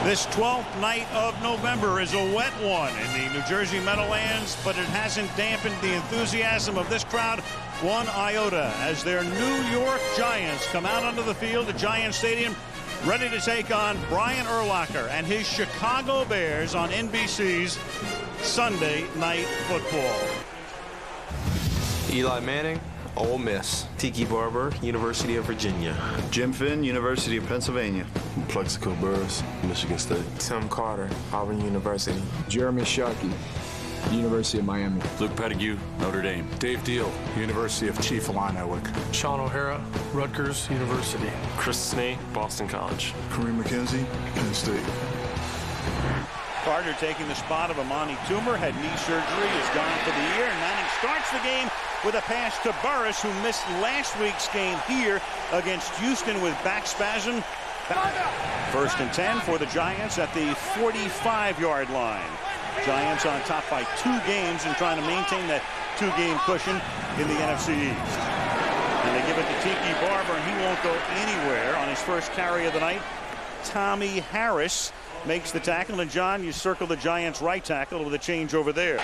This 12th night of November is a wet one in the New Jersey Meadowlands, but it hasn't dampened the enthusiasm of this crowd one iota as their New York Giants come out onto the field at Giant Stadium, ready to take on Brian Urlacher and his Chicago Bears on NBC's Sunday Night Football. Eli Manning, Ole Miss. Tiki Barber, University of Virginia. Jim Finn, University of Pennsylvania. Plexico Burris, Michigan State. Tim Carter, Auburn University. Jeremy Sharkey, University of Miami. Luke Pettigrew, Notre Dame. Dave Deal, University of Chief Illinois. Sean O'Hara, Rutgers University. Chris Snee, Boston College. Kareem McKenzie, Penn State. Carter taking the spot of Amani Toomer, had knee surgery, is gone for the year, and Manning starts the game with a pass to Burris, who missed last week's game here against Houston with back spasm. First and 10 for the Giants at the 45-yard line. Giants on top by 2 games and trying to maintain that 2-game cushion in the NFC East. And they give it to Tiki Barber, and he won't go anywhere on his first carry of the night. Tommy Harris makes the tackle, and John, you circle the Giants' right tackle with a change over there.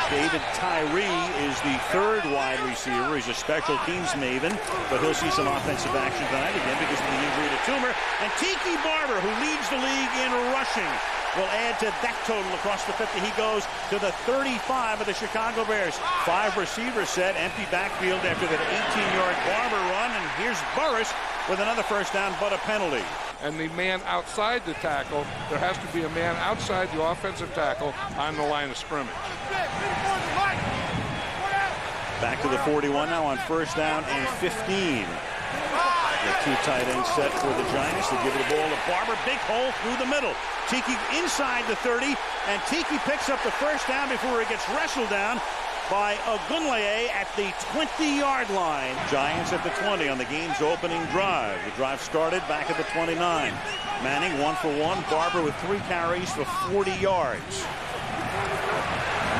David Tyree is the 3rd wide receiver. He's a special teams maven, but he'll see some offensive action tonight again because of the injury to Toomer. And Tiki Barber, who leads the league in rushing, will add to that total across the 50. He goes to the 35 of the Chicago Bears. 5 receivers set, empty backfield after that 18-yard Barber run. And here's Burris with another first down, but a penalty. And the man outside the tackle, there has to be a man outside the offensive tackle on the line of scrimmage. Back to the 41 now on first down and 15. The 2 tight ends set for the Giants. They give the ball to Barber. Big hole through the middle. Tiki inside the 30, and Tiki picks up the first down before he gets wrestled down by Ogunleye at the 20-yard line. Giants at the 20 on the game's opening drive. The drive started back at the 29. Manning 1 for 1. Barber with 3 carries for 40 yards.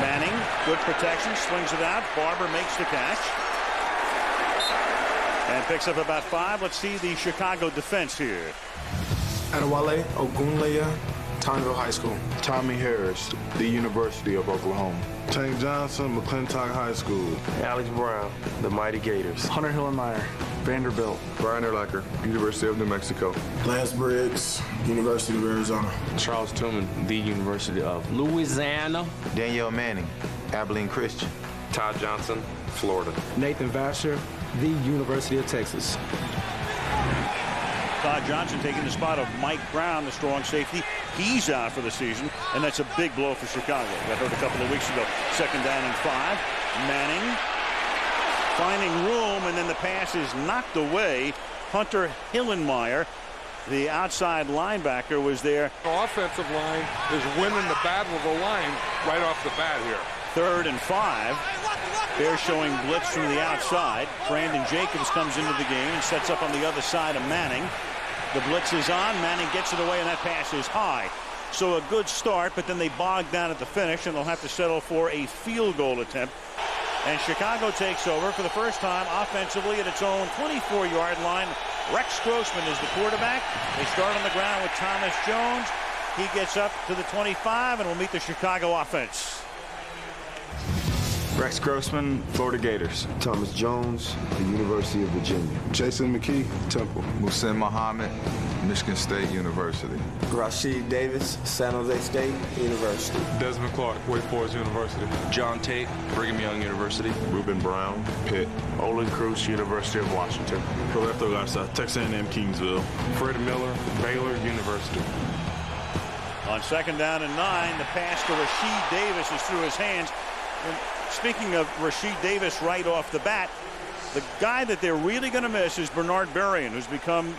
Manning, good protection, swings it out. Barber makes the catch and picks up about 5. Let's see the Chicago defense here. Adewale Ogunleye, Tonville High School. Tommy Harris, the University of Oklahoma. Tank Johnson, McClintock High School. Alex Brown, the Mighty Gators. Hunter Hillenmeyer, Vanderbilt. Brian Urlacher, University of New Mexico. Lance Briggs, University of Arizona. Charles Tillman, the University of Louisiana. Danielle Manning, Abilene Christian. Todd Johnson, Florida. Nathan Vasher, the University of Texas. Todd Johnson taking the spot of Mike Brown, the strong safety. He's out for the season, and that's a big blow for Chicago. Got hurt a couple of weeks ago. 2nd down and 5. Manning finding room, and then the pass is knocked away. Hunter Hillenmeyer, the outside linebacker, was there. The offensive line is winning the battle of the line right off the bat here. 3rd and 5. They're showing blitz from the outside. Brandon Jacobs comes into the game and sets up on the other side of Manning. The blitz is on. Manning gets it away, and that pass is high. So a good start, but then they bogged down at the finish, and they'll have to settle for a field goal attempt. And Chicago takes over for the first time offensively at its own 24-yard line. Rex Grossman is the quarterback. They start on the ground with Thomas Jones. He gets up to the 25 and will meet the Chicago offense. Rex Grossman, Florida Gators. Thomas Jones, the University of Virginia. Jason McKee, Temple. Muhsin Muhammad, Michigan State University. Rashid Davis, San Jose State University. Desmond Clark, Wake Forest University. John Tate, Brigham Young University. Ruben Brown, Pitt. Olin Cruz, University of Washington. Roberto Garza, Texas A&M Kingsville. Fred Miller, Baylor University. On 2nd down and 9, the pass to Rashid Davis is through his hands. And speaking of Rashid Davis right off the bat, the guy that they're really going to miss is Bernard Berrien, who's become,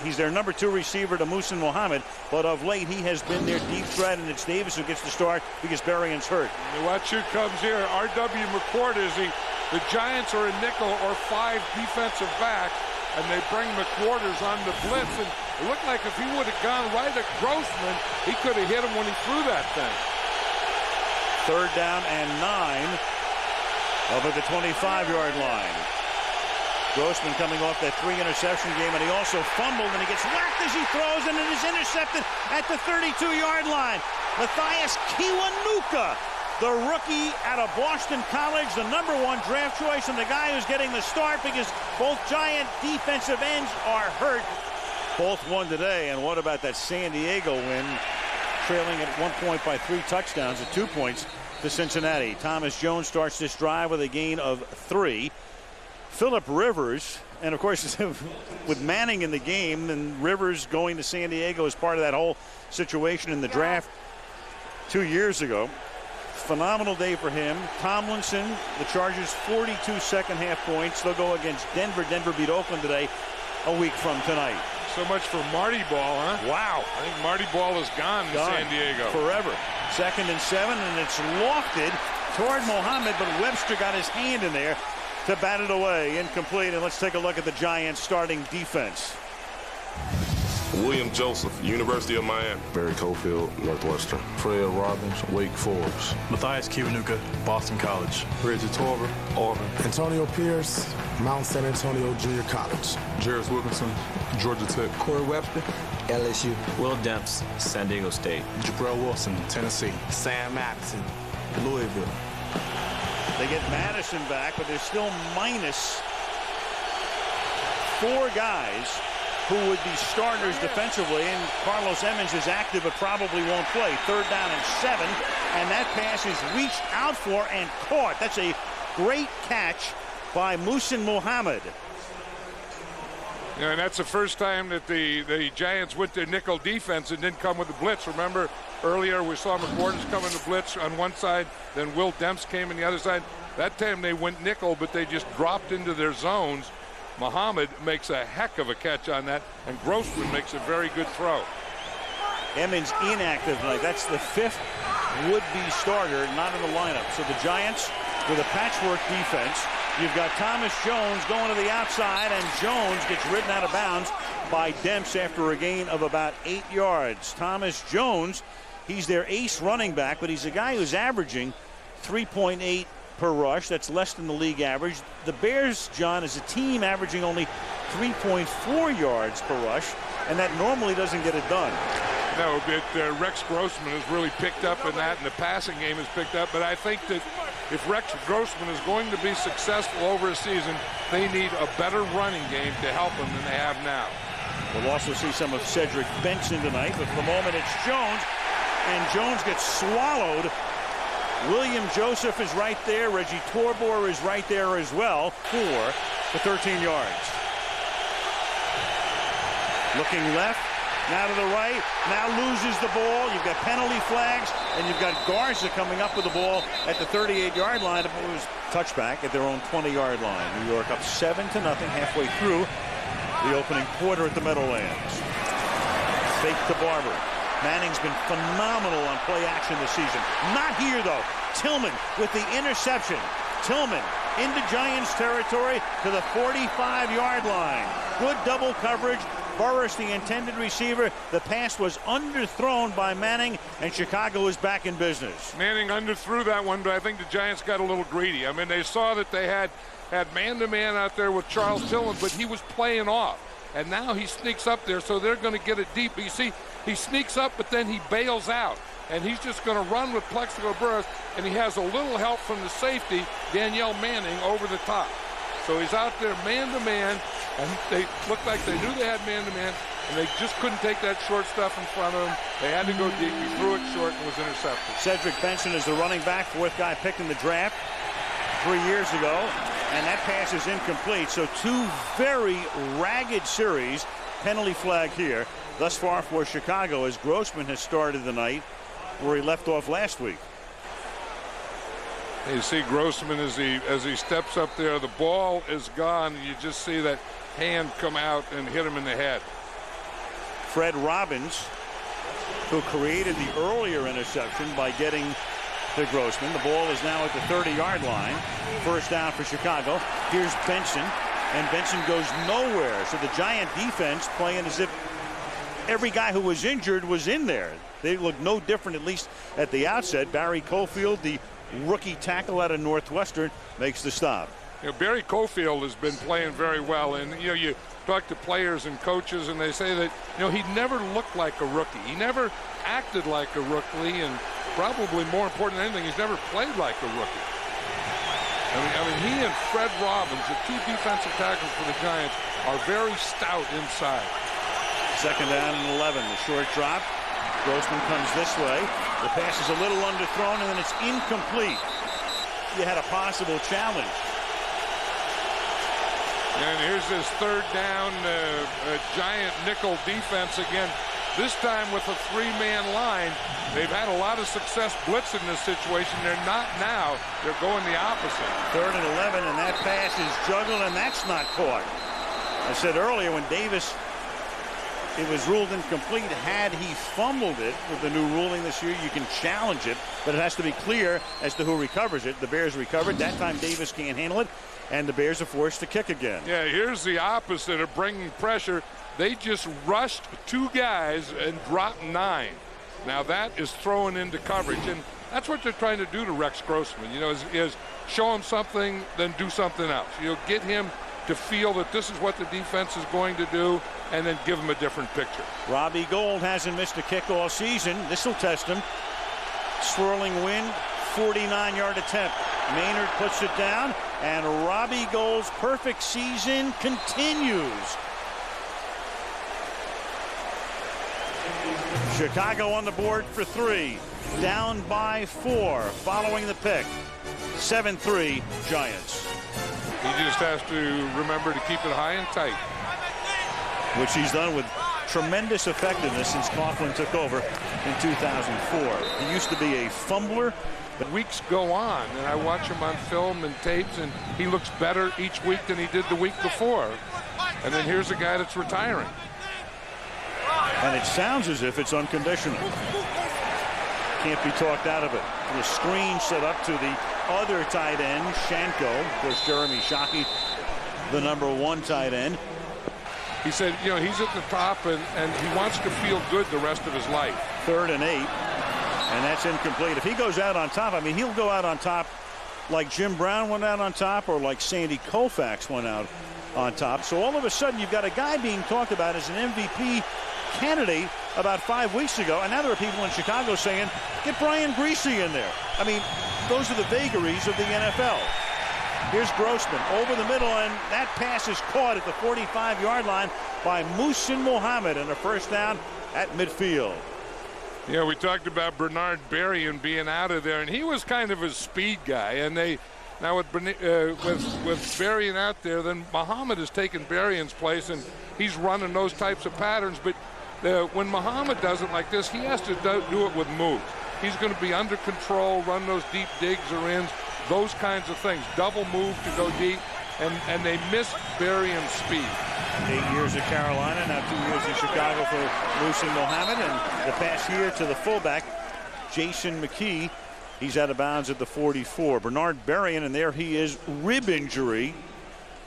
he's their number 2 receiver to Muhsin Muhammad, but of late he has been their deep threat, and it's Davis who gets the start because Berrien's hurt. Watch who comes here. R.W. McCourt is the Giants are a nickel or 5 defensive back, and they bring McQuarters on the blitz, and it looked like if he would have gone right at Grossman, he could have hit him when he threw that thing. 3rd down and 9 over the 25-yard line. Grossman coming off that 3-interception game, and he also fumbled, and he gets whacked as he throws, and it is intercepted at the 32-yard line. Matthias Kiwanuka, the rookie out of Boston College, the #1 draft choice, and the guy who's getting the start because both Giant defensive ends are hurt. Both won today, and what about that San Diego win, trailing at 1 point by 3 touchdowns at 2 points to Cincinnati. Thomas Jones starts this drive with a gain of 3. Phillip Rivers, and of course with Manning in the game, and Rivers going to San Diego as part of that whole situation in the draft 2 years ago. Phenomenal day for him. Tomlinson, the Chargers 42 second-half points. They'll go against Denver. Denver beat Oakland today, a week from tonight. So much for Marty Ball, huh? Wow. I think Marty Ball is gone to San Diego. Forever. 2nd and 7, and it's lofted toward Mohammed, but Webster got his hand in there to bat it away. Incomplete, and let's take a look at the Giants' starting defense. William Joseph, University of Miami. Barry Cofield, Northwestern. Fred Robbins, Wake Forest. Matthias Kiwanuka, Boston College. Reggie Torber, Auburn. Antonio Pierce, Mount San Antonio Junior College. Jarris Wilkinson, Georgia Tech. Corey Webster, LSU. Will Demps, San Diego State. Jabril Wilson, Tennessee. Sam Madison, Louisville. They get Madison back, but they're still minus 4 guys who would be starters defensively, and Carlos Emmons is active but probably won't play. 3rd down and 7, and that pass is reached out for and caught. That's a great catch by Muhsin Muhammad. Yeah, and that's the first time that the Giants went to nickel defense and didn't come with the blitz. Remember, earlier we saw McCourt's come in the blitz on one side, then Will Demps came on the other side. That time they went nickel, but they just dropped into their zones. Muhammad makes a heck of a catch on that, and Grossman makes a very good throw. Emmons inactive tonight. That's the 5th would-be starter not in the lineup. So the Giants with a patchwork defense. You've got Thomas Jones going to the outside, and Jones gets ridden out of bounds by Demps after a gain of about 8 yards. Thomas Jones, he's their ace running back, but he's a guy who's averaging 3.8 per rush. That's less than the league average. The Bears, John, is a team averaging only 3.4 yards per rush, and that normally doesn't get it done. No, but Rex Grossman has really picked up in that, and the passing game has picked up. But I think that if Rex Grossman is going to be successful over a season, they need a better running game to help them than they have now. We'll also see some of Cedric Benson tonight, but for the moment it's Jones, and Jones gets swallowed. William Joseph is right there. Reggie Torbor is right there as well for 13 yards. Looking left, now to the right, now loses the ball. You've got penalty flags, and you've got Garza coming up with the ball at the 38-yard line. It was touchback at their own 20-yard line. New York up 7-0 halfway through the opening quarter at the Meadowlands. Fake to Barber. Manning's been phenomenal on play action this season. Not here, though. Tillman with the interception. Tillman into Giants territory to the 45-yard line. Good double coverage. Burris, the intended receiver. The pass was underthrown by Manning, and Chicago is back in business. Manning underthrew that one, but I think the Giants got a little greedy. I mean, they saw that they had man-to-man out there with Charles Tillman, but he was playing off. And now he sneaks up there, so they're going to get it deep. But you see, he sneaks up, but then he bails out. And he's just going to run with Plexico Burris, and he has a little help from the safety, Danielle Manning, over the top. So he's out there man-to-man, and they looked like they knew they had man-to-man, and they just couldn't take that short stuff in front of him. They had to go deep. He threw it short and was intercepted. Cedric Benson is the running back, 4th guy picked in the draft 3 years ago, and that pass is incomplete. So 2 very ragged series. Penalty flag here thus far for Chicago, as Grossman has started the night where he left off last week. You see Grossman as he steps up there, the ball is gone. You just see that hand come out and hit him in the head. Fred Robbins, who created the earlier interception by getting to Grossman. The ball is now at the 30-yard line. 1st down for Chicago. Here's Benson, and Benson goes nowhere. So the Giant defense playing as if every guy who was injured was in there. They look no different, at least at the outset. Barry Cofield, the rookie tackle out of Northwestern, makes the stop. You know, Barry Cofield has been playing very well, and you know, you talk to players and coaches, and they say that, you know, he never looked like a rookie. He never acted like a rookie, and probably more important than anything, he's never played like a rookie. I mean, he and Fred Robbins, the two defensive tackles for the Giants, are very stout inside. Second down and 11. The short drop. Grossman comes this way. The pass is a little underthrown, and then it's incomplete. You had a possible challenge. And here's his third down, Giant nickel defense again. This time with a three-man line. They've had a lot of success blitzing this situation. They're not now. They're going the opposite. Third and 11, and that pass is juggled, and that's not caught. I said earlier when Davis, it was ruled incomplete. Had he fumbled it with the new ruling this year, you can challenge it, but it has to be clear as to who recovers it. The Bears recovered. That time Davis can't handle it, and the Bears are forced to kick again. Yeah, here's the opposite of bringing pressure. They just rushed two guys and dropped 9. Now that is thrown into coverage, and that's what they're trying to do to Rex Grossman. You know, is show him something, then do something else. You'll get him to feel that this is what the defense is going to do, and then give him a different picture. Robbie Gould hasn't missed a kick all season. This will test him. Swirling wind, 49-yard attempt. Maynard puts it down, and Robbie Gould's perfect season continues. Chicago on the board for 3. Down by 4 following the pick. 7-3 Giants. He just has to remember to keep it high and tight. Which he's done with tremendous effectiveness since Coughlin took over in 2004. He used to be a fumbler. But weeks go on, and I watch him on film and tapes, and he looks better each week than he did the week before. And then here's a guy that's retiring. And it sounds as if it's unconditional. Can't be talked out of it. The screen set up to the other tight end, Shanko. Of course, Jeremy Shockey, the #1 tight end. He said, you know, he's at the top, and he wants to feel good the rest of his life. 3rd and 8. And that's incomplete. If he goes out on top, I mean, he'll go out on top like Jim Brown went out on top, or like Sandy Koufax went out on top. So all of a sudden, you've got a guy being talked about as an MVP candidate about 5 weeks ago, and now there are people in Chicago saying, get Brian Greasy in there. I mean, those are the vagaries of the NFL. Here's Grossman over the middle, and that pass is caught at the 45-yard line by Muhsin Muhammad, and a first down at midfield. Yeah, we talked about Bernard Berrien being out of there, and he was kind of a speed guy. And they now with Berrien out there, then Muhammad has taken Berrien's place, and he's running those types of patterns. But when Muhammad does it like this, he has to do it with moves. He's going to be under control, run those deep digs or ins, those kinds of things. Double move to go deep, and they miss Berrien's speed. 8 years at Carolina, now 2 years in Chicago for Muhsin Muhammad, and the pass here to the fullback, Jason McKee. He's out of bounds at the 44. Bernard Berrien, and there he is, rib injury.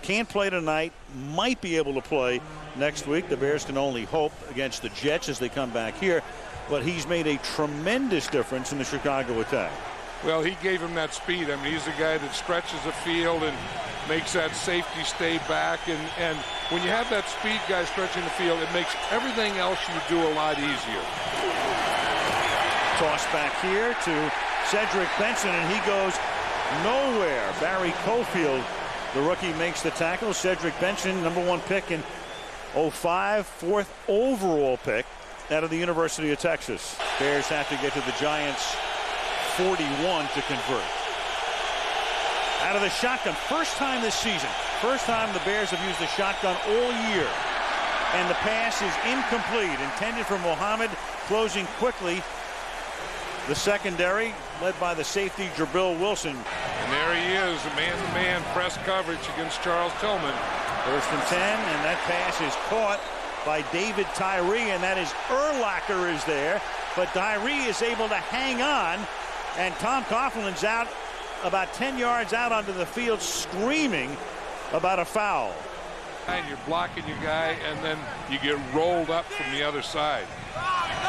Can't play tonight, might be able to play next week. The Bears can only hope against the Jets as they come back here, but he's made a tremendous difference in the Chicago attack. Well, he gave him that speed. I mean, he's a guy that stretches the field and makes that safety stay back. And when you have that speed guy stretching the field, it makes everything else you do a lot easier. Toss back here to Cedric Benson, and he goes nowhere. Barry Cofield, the rookie, makes the tackle. Cedric Benson, #1 pick in 2005, 4th overall pick out of the University of Texas. Bears have to get to the Giants' 41 to convert. Out of the shotgun, first time this season. First time the Bears have used the shotgun all year. And the pass is incomplete, intended for Muhammad, closing quickly. The secondary, led by the safety, Jabril Wilson. And there he is, a man-to-man press coverage against Charles Tillman. 1st and 10, and that pass is caught by David Tyree, and that is Urlacher is there. But Tyree is able to hang on, and Tom Coughlin's out about 10 yards out onto the field screaming about a foul. And you're blocking your guy, and then you get rolled up from the other side.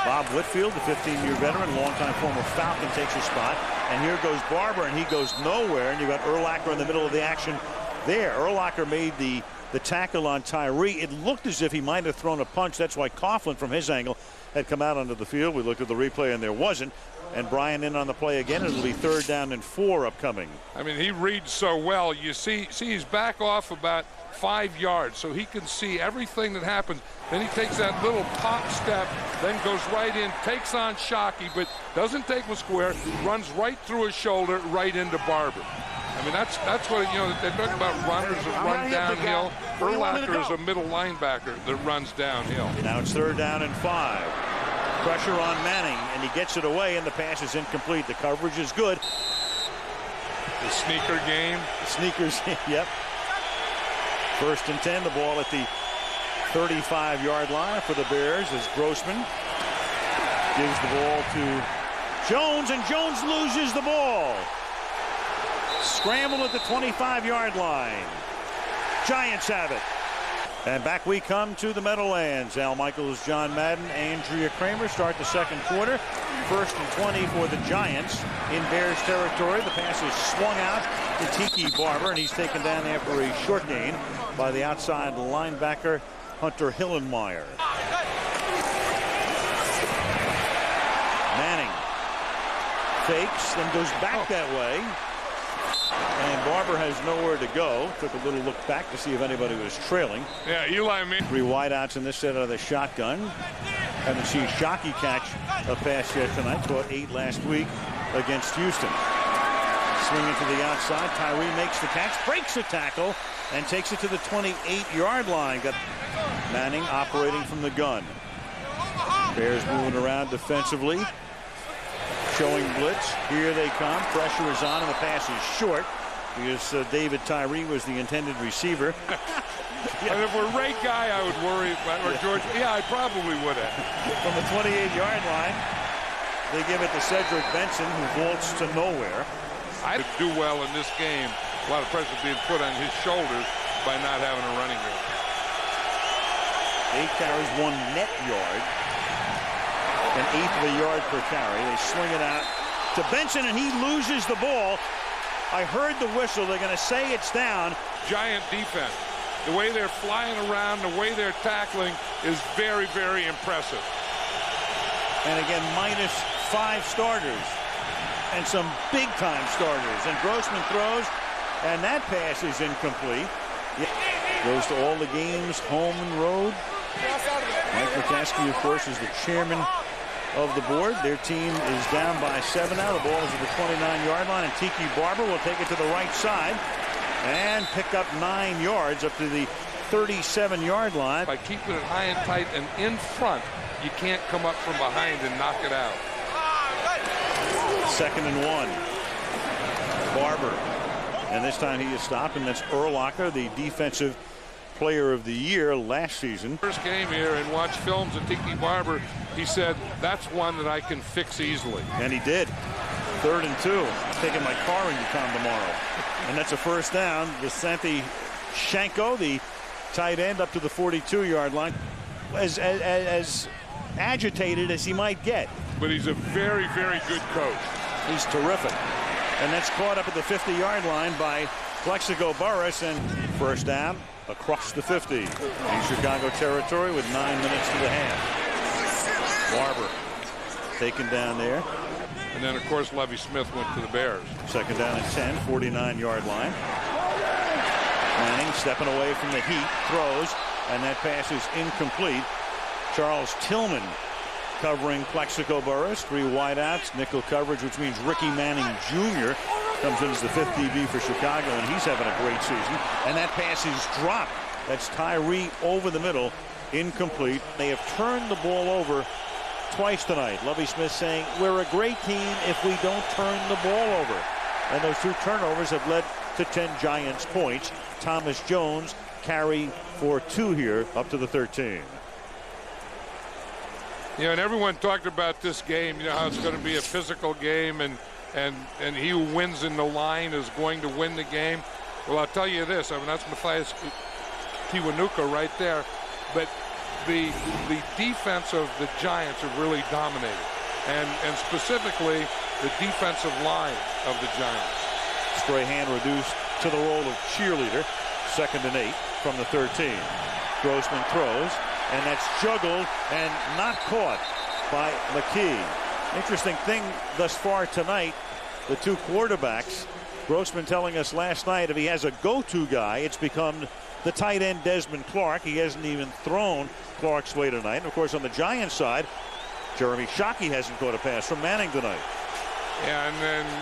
Bob Whitfield, the 15-year veteran, longtime former Falcon, takes his spot. And here goes Barber, and he goes nowhere. And you've got Urlacher in the middle of the action there. Urlacher made the tackle on Tyree. It looked as if he might have thrown a punch. That's why Coughlin, from his angle, had come out onto the field. We looked at the replay, and there wasn't. And Bryan in on the play again. It'll be 3rd down and 4 upcoming. I mean, he reads so well. You see he's back off about 5 yards, so he can see everything that happens. Then he takes that little pop step, then goes right in, takes on Shockey, but doesn't take him square, runs right through his shoulder, right into Barber. I mean, that's what, they're talking about runners that run downhill. Urlacher is a middle linebacker that runs downhill. Now it's 3rd down and 5. Pressure on Manning, and he gets it away, and the pass is incomplete. The coverage is good. The sneaker game. Sneakers, yep. 1st and 10, the ball at the 35-yard line for the Bears as Grossman gives the ball to Jones, and Jones loses the ball. Scramble at the 25-yard line. Giants have it. And back we come to the Meadowlands. Al Michaels, John Madden, Andrea Kramer start the 2nd quarter. 1st and 20 for the Giants in Bears territory. The pass is swung out to Tiki Barber, and he's taken down after a short gain by the outside linebacker Hunter Hillenmeyer. Manning fakes, then goes back that way. And Barber has nowhere to go. Took a little look back to see if anybody was trailing. Yeah, Eli, 3 wideouts in this set out of the shotgun. Haven't seen Shockey catch a pass yet tonight. Caught 8 last week against Houston. Swinging to the outside. Tyree makes the catch, breaks a tackle, and takes it to the 28-yard line. Got Manning operating from the gun. Bears moving around defensively. Showing blitz. Here they come. Pressure is on, and the pass is short because David Tyree was the intended receiver. And if we're Ray Guy, I would worry about, or George. Yeah, I probably would have. From the 28-yard line, they give it to Cedric Benson, who vaults to nowhere. I do well in this game. A lot of pressure being put on his shoulders by not having a running game. 8 carries, 1 net yard. An 1/8 of a yard per carry. They swing it out to Benson, and he loses the ball. I heard the whistle. They're going to say it's down. Giant defense. The way they're flying around, the way they're tackling is very, very impressive. And again, -5 starters and some big-time starters. And Grossman throws, and that pass is incomplete. Goes to all the games, home and road. Mike McCaskey, of course, is the chairman of the board. Their team is down by 7 now. The ball is at the 29-yard line, and Tiki Barber will take it to the right side and pick up 9 yards up to the 37-yard line. By keeping it high and tight and in front, you can't come up from behind and knock it out. 2nd and 1. Barber. And this time he is stopped, and that's Urlacher, the defensive player of the year last season. First game here and watch films of Tiki Barber. He said, that's one that I can fix easily. And he did. 3rd and 2. I'm taking my car into town tomorrow. And that's a 1st down. Vicente Shanko, the tight end, up to the 42-yard line. As agitated as he might get. But he's a very, very good coach. He's terrific. And that's caught up at the 50-yard line by Plexico Burris, and 1st down across the 50 in Chicago territory with 9 minutes to the half. Barber taken down there. And then, of course, Lovie Smith went to the Bears. 2nd down and 10, 49-yard line. Manning stepping away from the heat, throws, and that pass is incomplete. Charles Tillman covering Plexico Burris. 3 wideouts, nickel coverage, which means Ricky Manning Jr. comes in as the 5th DB for Chicago, and he's having a great season. And that pass is dropped. That's Tyree over the middle, incomplete. They have turned the ball over twice tonight. Lovie Smith saying, we're a great team if we don't turn the ball over. And those 2 turnovers have led to 10 Giants points. Thomas Jones carry for 2 here, up to the 13. And everyone talked about this game, how it's going to be a physical game, and he who wins in the line is going to win the game. Well, I'll tell you this. I mean, that's Matthias Kiwanuka right there. But the defense of the Giants have really dominated, and specifically the defensive line of the Giants. Strahan reduced to the role of cheerleader. 2nd and 8 from the 13. Grossman throws, and that's juggled and not caught by McKee. Interesting thing thus far tonight, the two quarterbacks. Grossman telling us last night if he has a go-to guy, it's become the tight end Desmond Clark. He hasn't even thrown Clark's way tonight. And of course, on the Giants side, Jeremy Shockey hasn't caught a pass from Manning tonight. Yeah,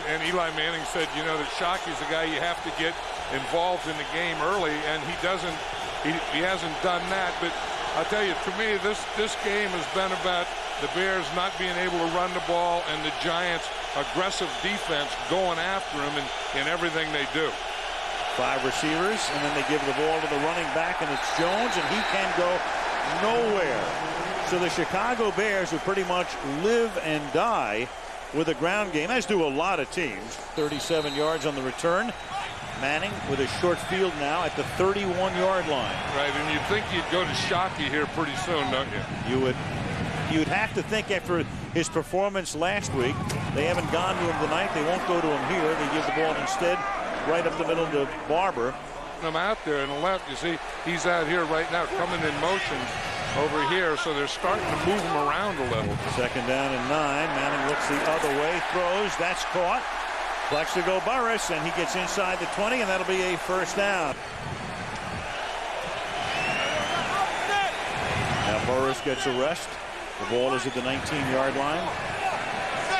and Eli Manning said, you know, that Shockey's the guy you have to get involved in the game early, and he doesn't. He hasn't done that. But I'll tell you, to me, this game has been about the Bears not being able to run the ball and the Giants' aggressive defense going after him in everything they do. 5 receivers, and then they give the ball to the running back, and it's Jones, and he can go nowhere. So the Chicago Bears, who pretty much live and die with a ground game, as do a lot of teams. 37 yards on the return. Manning with a short field now at the 31-yard line. Right, and you'd think you'd go to Shockey here pretty soon, don't you? You'd have to think after his performance last week. They haven't gone to him tonight. They won't go to him here. They give the ball instead right up the middle to Barber. I'm out there on the left. You see, he's out here right now coming in motion over here, so they're starting to move him around a little. 2nd down and 9. Manning looks the other way, throws. That's caught. Flex to go Burris, and he gets inside the 20, and that'll be a 1st down. Now Burris gets a rest. The ball is at the 19-yard line.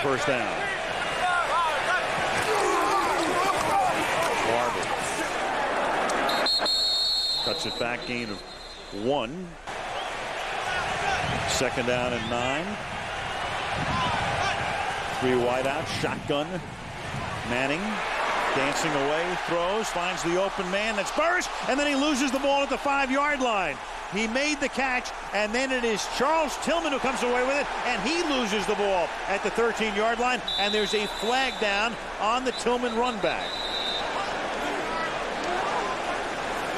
1st down. Barber cuts it back, gain of 1. 2nd down and 9. 3 wideouts, shotgun. Manning dancing away, throws, finds the open man. That's Burris, and then he loses the ball at the 5-yard line. He made the catch, and then it is Charles Tillman who comes away with it, and he loses the ball at the 13-yard line, and there's a flag down on the Tillman run back.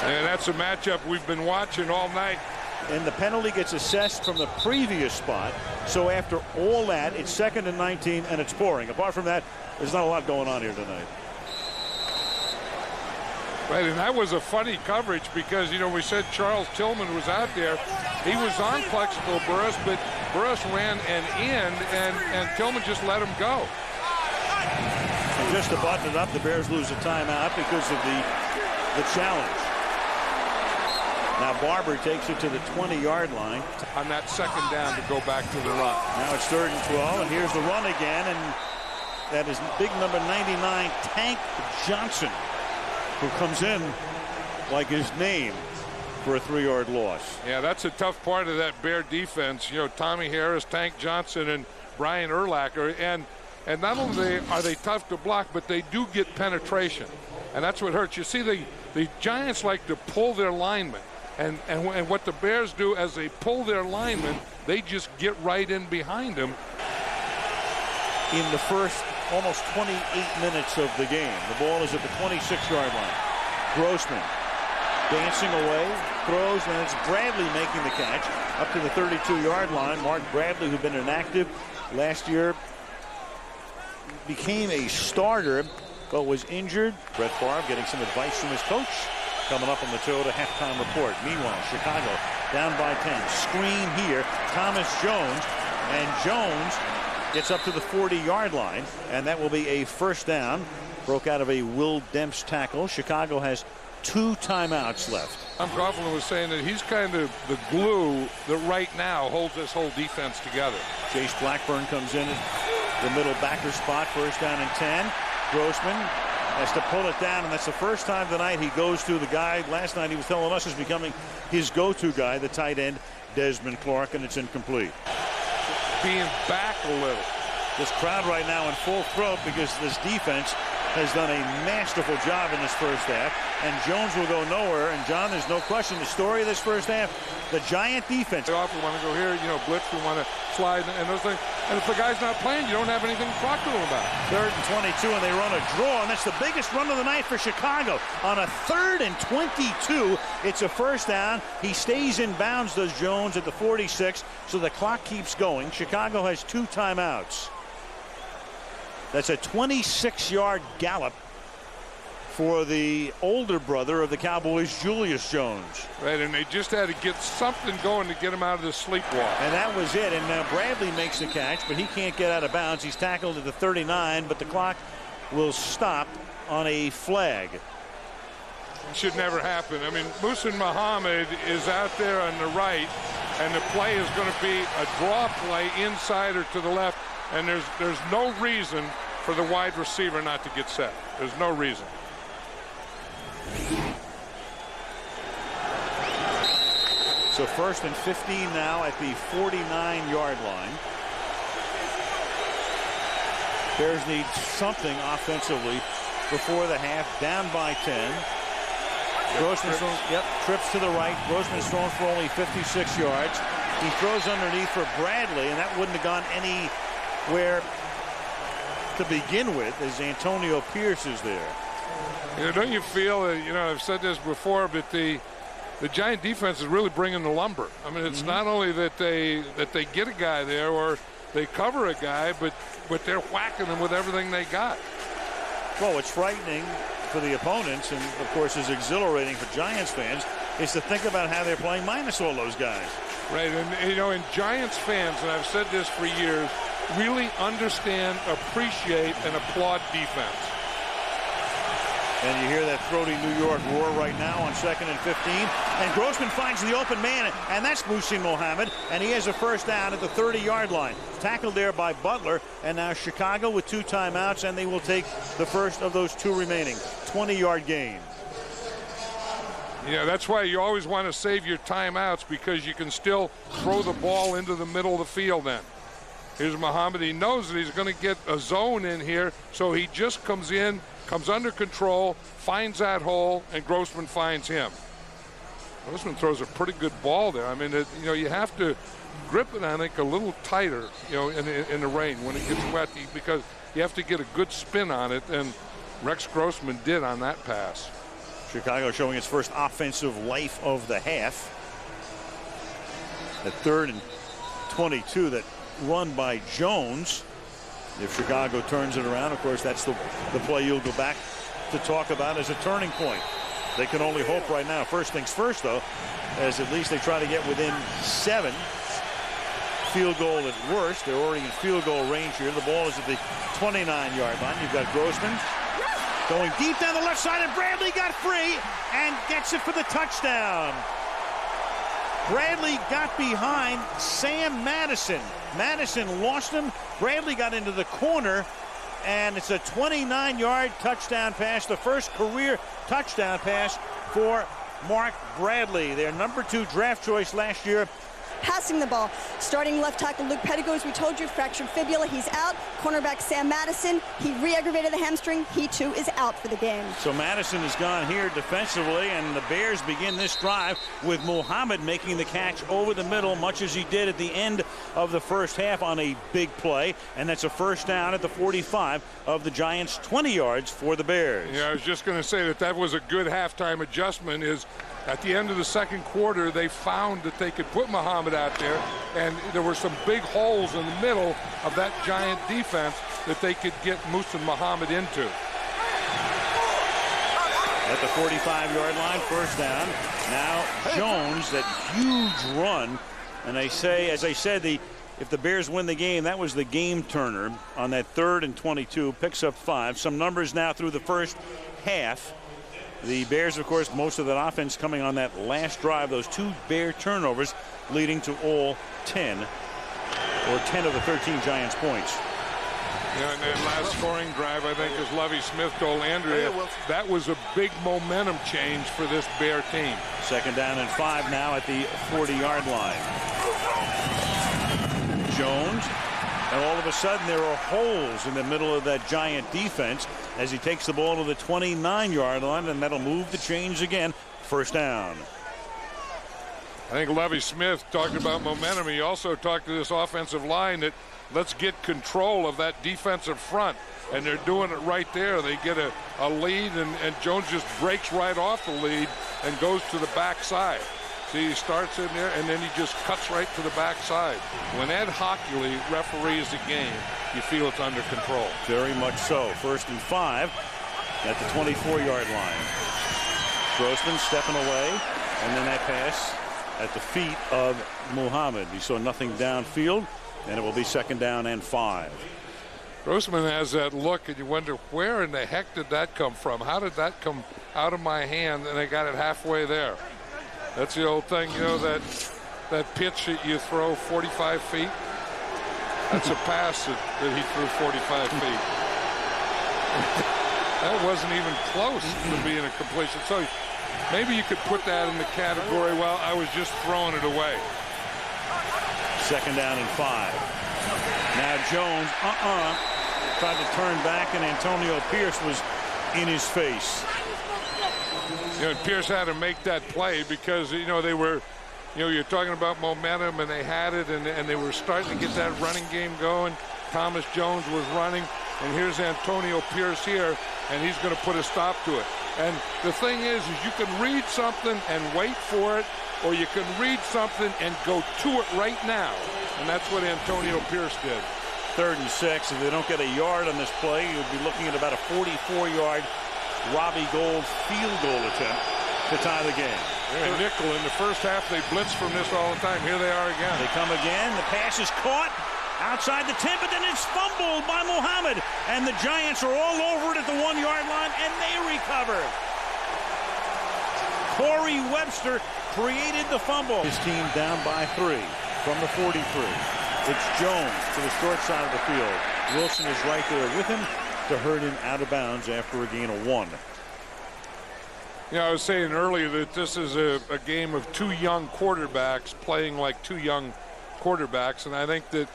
And that's a matchup we've been watching all night. And the penalty gets assessed from the previous spot. So after all that, it's 2nd and 19, and it's pouring. Apart from that, there's not a lot going on here tonight. Right, and that was a funny coverage because, you know, we said Charles Tillman was out there. He was on Plexico Burris, but Burris ran an end, and Tillman just let him go. And just to button it up, the Bears lose a timeout because of the challenge. Now Barber takes it to the 20-yard line. On that 2nd down to go back to the run. Now it's 3rd and 12, and here's the run again, and that is big number 99, Tank Johnson, who comes in like his name for a 3-yard loss. Yeah, that's a tough part of that Bear defense. You know, Tommy Harris, Tank Johnson, and Brian Urlacher, and not only are they tough to block, but they do get penetration, and that's what hurts. You see, the Giants like to pull their linemen. And what the Bears do as they pull their linemen, they just get right in behind them. In the first almost 28 minutes of the game, the ball is at the 26-yard line. Grossman dancing away, throws, and it's Bradley making the catch up to the 32-yard line. Mark Bradley, who'd been inactive last year, became a starter, but was injured. Brett Favre getting some advice from his coach. Coming up on the Toyota halftime report. Meanwhile, Chicago down by 10. Screen here. Thomas Jones. And Jones gets up to the 40-yard line. And that will be a 1st down. Broke out of a Will Demps tackle. Chicago has 2 timeouts left. Tom Coughlin was saying that he's kind of the glue that right now holds this whole defense together. Chase Blackburn comes in at the middle backer spot. 1st down and 10. Grossman has to pull it down, and that's the first time tonight he goes to the guy last night he was telling us is becoming his go-to guy, the tight end Desmond Clark, and it's incomplete. Being back a little. This crowd right now in full throat because this defense has done a masterful job in this 1st half, and Jones will go nowhere. And John, there's no question the story of this 1st half, the Giant defense. They often want to go here, you know, blitz, we want to slide and those things. And if the guy's not playing, you don't have anything to talk to him about. 3rd and 22, and they run a draw, and that's the biggest run of the night for Chicago. On a 3rd and 22, it's a 1st down. He stays in bounds, does Jones, at the 46, so the clock keeps going. Chicago has 2 timeouts. That's a 26-yard gallop for the older brother of the Cowboys, Julius Jones. Right, and they just had to get something going to get him out of the sleepwalk. And that was it. And now Bradley makes the catch, but he can't get out of bounds. He's tackled at the 39, but the clock will stop on a flag. It should never happen. I mean, Muhsin Muhammad is out there on the right, and the play is going to be a draw play inside or to the left, and there's no reason for the wide receiver not to get set. There's no reason. So 1st and 15 now at the 49-yard line. Bears need something offensively before the half, down by 10. Grossman's thrown, trips to the right. Grossman's thrown for only 56 yards. He throws underneath for Bradley, and that wouldn't have gone anywhere to begin with, as Antonio Pierce is there. You know, don't you feel, I've said this before, but the Giant defense is really bringing the lumber. I mean, it's not only that they get a guy there or they cover a guy, but they're whacking them with everything they got. Well, what's frightening for the opponents, and of course is exhilarating for Giants fans, is to think about how they're playing minus all those guys. Right, and Giants fans, and I've said this for years, really understand, appreciate, and applaud defense. And you hear that throaty New York roar right now on 2nd and 15. And Grossman finds the open man, and that's Muhsin Muhammad. And he has a first down at the 30-yard line. Tackled there by Butler. And now Chicago with 2 timeouts, and they will take the first of those 2 remaining. 20-yard gain. Yeah, that's why you always want to save your timeouts, because you can still throw the ball into the middle of the field then. Here's Muhammad. He knows that he's going to get a zone in here, so he just comes in, comes under control, finds that hole, and Grossman finds him. Grossman throws a pretty good ball there. I mean, you have to grip it, I think, a little tighter, in the rain when it gets wet, because you have to get a good spin on it, and Rex Grossman did on that pass. Chicago showing its first offensive life of the half. At 3rd and 22, that run by Jones. If Chicago turns it around, of course, that's the play you'll go back to talk about as a turning point. They can only hope right now. First things first, though, as at least they try to get within 7. Field goal at worst. They're already in field goal range here. The ball is at the 29-yard line. You've got Grossman going deep down the left side, and Bradley got free and gets it for the touchdown. Bradley got behind Sam Madison. Madison lost him. Bradley got into the corner, and it's a 29-yard touchdown pass, the first career touchdown pass for Mark Bradley, their number 2 draft choice last year. Passing the ball. Starting left tackle Luke Pettigrew, as we told you, fractured fibula. He's out. Cornerback Sam Madison, he re-aggravated the hamstring. He too is out for the game. So Madison is gone here defensively, and the Bears begin this drive with Muhammad making the catch over the middle, much as he did at the end of the first half on a big play. And that's a first down at the 45 of the Giants, 20 yards for the Bears. Yeah, I was just going to say that was a good halftime adjustment. Is at the end of the second quarter, they found that they could put Muhammad out there, and there were some big holes in the middle of that Giant defense that they could get Muhsin Muhammad into. At the 45-yard line, first down. Now Jones, that huge run, and they say, as I said, if the Bears win the game, that was the game turner on that 3rd and 22, picks up 5. Some numbers now through the first half. The Bears, of course, most of that offense coming on that last drive, those 2 Bear turnovers leading to all 10 of the 13 Giants points. Yeah, and that last scoring drive, I think, as Lovie Smith told Andrea, that was a big momentum change for this Bear team. 2nd down and 5 now at the 40-yard line. Jones, and all of a sudden there are holes in the middle of that Giant defense as he takes the ball to the 29-yard line, and that'll move the chains again. First down. I think Lovie Smith talked about momentum. He also talked to this offensive line that let's get control of that defensive front, and they're doing it right there. They get a lead, and Jones just breaks right off the lead and goes to the backside. See, he starts in there, and then he just cuts right to the backside. When Ed Hockley referees a game, you feel it's under control. Very much so. 1st and 5 at the 24-yard line. Grossman stepping away, and then that pass at the feet of Muhammad. He saw nothing downfield, and it will be 2nd down and 5. Grossman has that look, and you wonder, where in the heck did that come from? How did that come out of my hand, and I got it halfway there? That's the old thing, you know, that pitch that you throw 45 feet. That's a pass that he threw 45 feet. That wasn't even close to being a completion. So maybe you could put that in the category, well, I was just throwing it away. 2nd down and 5. Now Jones, tried to turn back, and Antonio Pierce was in his face. You know, Pierce had to make that play because, you know, they were, you know, you're talking about momentum, and they had it, and they were starting to get that running game going. Thomas Jones was running, and here's Antonio Pierce here, and he's going to put a stop to it. And the thing is you can read something and wait for it, or you can read something and go to it right now. And that's what Antonio Pierce did. 3rd and 6. If they don't get a yard on this play, you'd be looking at about a 44-yard Robbie Gould field goal attempt to tie the game. And nickel in the first half, they blitz from this all the time. Here they are again. They come again. The pass is caught outside the 10, but then it's fumbled by Muhammad. And the Giants are all over it at the 1-yard line, and they recover. Corey Webster created the fumble. His team down by 3 from the 43. It's Jones to the short side of the field. Wilson is right there with him to hurt him out of bounds after a gain of 1. Yeah, I was saying earlier that this is a game of 2 young quarterbacks playing like 2 young quarterbacks, and I think that,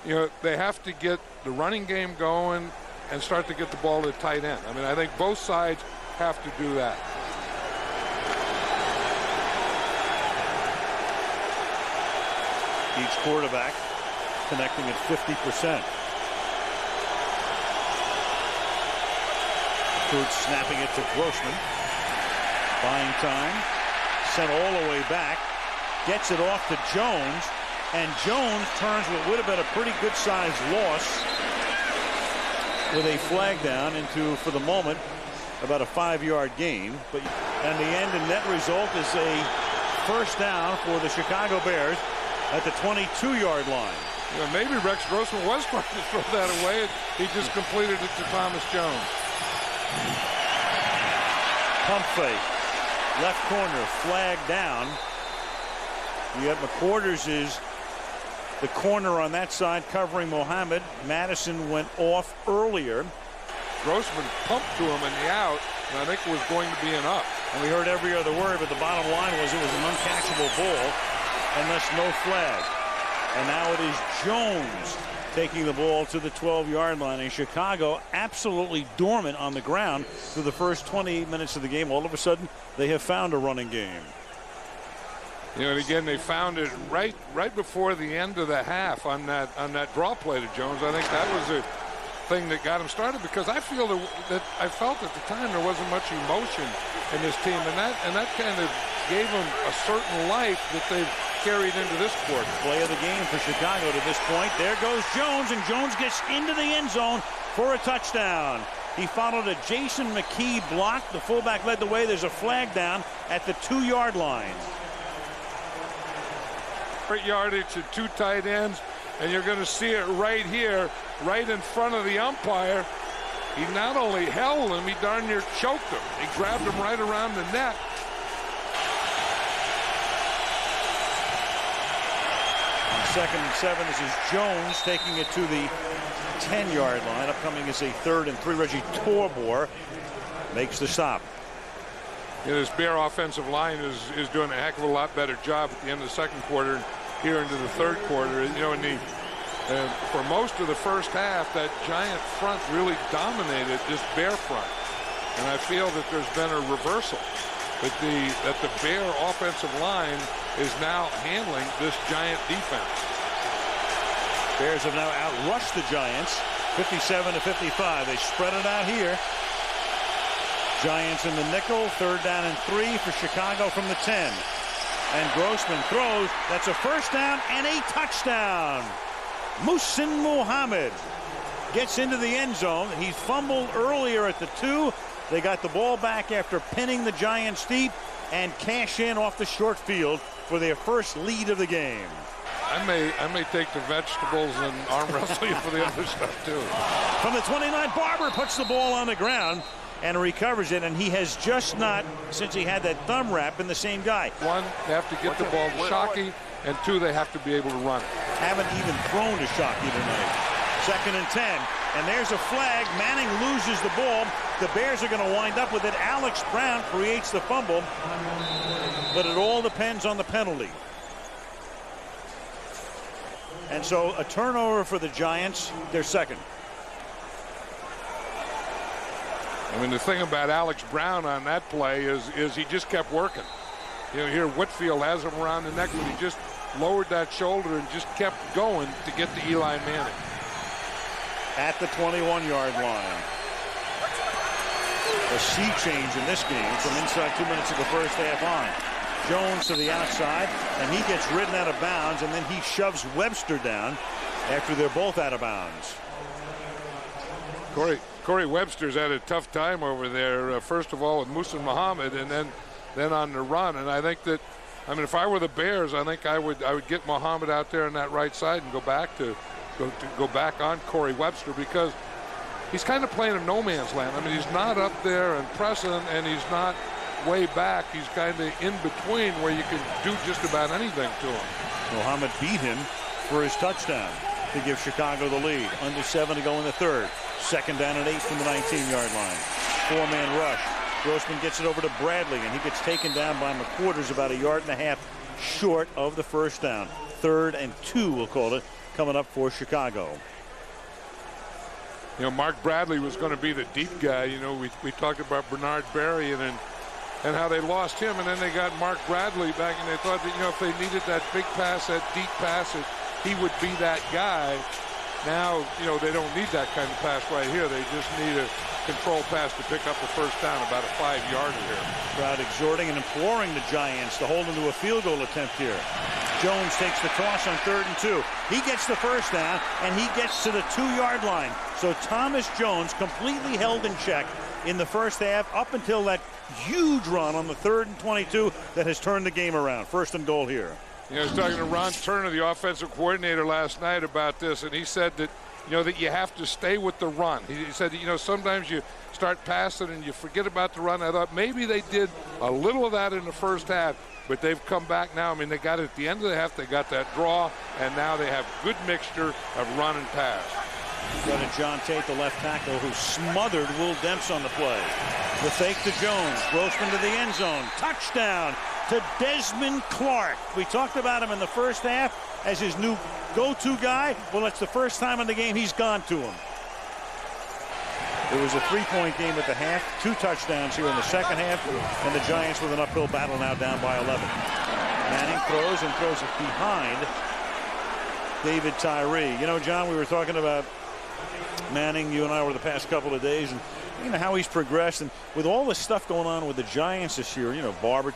you know, they have to get the running game going and start to get the ball to tight end. I mean, I think both sides have to do that. Each quarterback connecting at 50%. Kurtz snapping it to Grossman. Buying time. Sent all the way back. Gets it off to Jones. And Jones turns what would have been a pretty good-sized loss with a flag down into, for the moment, about a 5-yard gain. And the end and net result is a 1st down for the Chicago Bears at the 22-yard line. You know, maybe Rex Grossman was trying to throw that away. He just completed it to Thomas Jones. Pump fake. Left corner, flag down. You have McQuarters is the corner on that side covering Muhammad. Madison went off earlier. Grossman pumped to him in the out, and I think it was going to be an up. And we heard every other word, but the bottom line was it was an uncatchable ball, and thus no flag. And now it is Jones taking the ball to the 12-yard line. And Chicago absolutely dormant on the ground through the first 20 minutes of the game. All of a sudden, they have found a running game. You know, and again, they found it right before the end of the half on that draw play to Jones. I think that was a thing that got him started, because I feel that I felt at the time there wasn't much emotion in this team, and that kind of gave them a certain life that they've carried into this quarter. Play of the game for Chicago to this point. There goes Jones, and Jones gets into the end zone for a touchdown. He followed a Jason McKee block. The fullback led the way. There's a flag down at the 2-yard line. Yardage to 2 tight ends, and you're going to see it right here, right in front of the umpire. He not only held him, he darn near choked him. He grabbed him right around the neck. On 2nd and 7, this is Jones taking it to the 10-yard line. Upcoming is a 3rd and 3. Reggie Torbor makes the stop. You know, this Bear offensive line is doing a heck of a lot better job at the end of the 2nd quarter, here into the 3rd quarter. You know, for most of the first half, that Giant front really dominated this Bear front, and I feel that there's been a reversal. That the Bear offensive line is now handling this Giant defense. Bears have now outrushed the Giants, 57-55. They spread it out here. Giants in the nickel, 3rd down and 3 for Chicago from the 10. And Grossman throws. That's a 1st down and a touchdown. Muhsin Muhammad gets into the end zone. He fumbled earlier at the 2, They got the ball back after pinning the Giants deep and cash in off the short field for their first lead of the game. I may take the vegetables and arm wrestle you for the other stuff too. From the 29, Barber puts the ball on the ground and recovers it, and he has just not, since he had that thumb wrap, been the same guy. One, they have to get the ball to Shockey, and two, they have to be able to run it. Haven't even thrown to Shockey tonight. 2nd and 10, and there's a flag. Manning loses the ball. The Bears are going to wind up with it. Alex Brown creates the fumble, but it all depends on the penalty. And so a turnover for the Giants, their second. I mean, the thing about Alex Brown on that play is he just kept working. You know, here Whitfield has him around the neck, but he just lowered that shoulder and just kept going to get to Eli Manning. At the 21-yard line. A sea change in this game from inside 2 minutes of the first half on. Jones to the outside, and he gets ridden out of bounds, and then he shoves Webster down after they're both out of bounds. Corey Webster's had a tough time over there, first of all with Musa Muhammad, and then on the run. And I think that, I mean, if I were the Bears, I think I would get Muhammad out there on that right side and go back on Corey Webster, because he's kind of playing in no man's land. I mean, he's not up there and pressing, and he's not way back. He's kind of in between where you can do just about anything to him. Muhammad beat him for his touchdown to give Chicago the lead. Under 7 to go in the third. 2nd down and 8 from the 19-yard line. 4-man rush. Grossman gets it over to Bradley, and he gets taken down by McQuarters about 1.5 yards short of the first down. 3rd and 2, we'll call it, coming up for Chicago. You know, Mark Bradley was going to be the deep guy. You know, we talked about Bernard Berry and how they lost him, and then they got Mark Bradley back, and they thought that, you know, if they needed that big pass, that deep pass, that he would be that guy. Now, you know, they don't need that kind of pass right here. They just need a control pass to pick up the first down, about a 5-yarder here. Crowd exhorting and imploring the Giants to hold them to a field goal attempt here. Jones takes the toss on 3rd and 2. He gets the first down, and he gets to the 2-yard line. So Thomas Jones completely held in check in the first half up until that huge run on the 3rd and 22 that has turned the game around. 1st and goal here. You know, I was talking to Ron Turner, the offensive coordinator, last night about this, and he said that, you know, that you have to stay with the run. He said, you know, sometimes you start passing and you forget about the run. I thought maybe they did a little of that in the first half, but they've come back now. I mean, they got it at the end of the half, they got that draw, and now they have good mixture of run and pass. Got a John Tate, the left tackle, who smothered Will Demps on the play. The fake to Jones. Grossman to the end zone. Touchdown to Desmond Clark. We talked about him in the first half as his new go-to guy. Well, it's the first time in the game he's gone to him. It was a 3-point game at the half. 2 touchdowns here in the second half. And the Giants with an uphill battle now down by 11. Manning throws and throws it behind David Tyree. You know, John, we were talking about Manning, you and I, over the past couple of days, and you know how he's progressed, and with all this stuff going on with the Giants this year, you know, Barber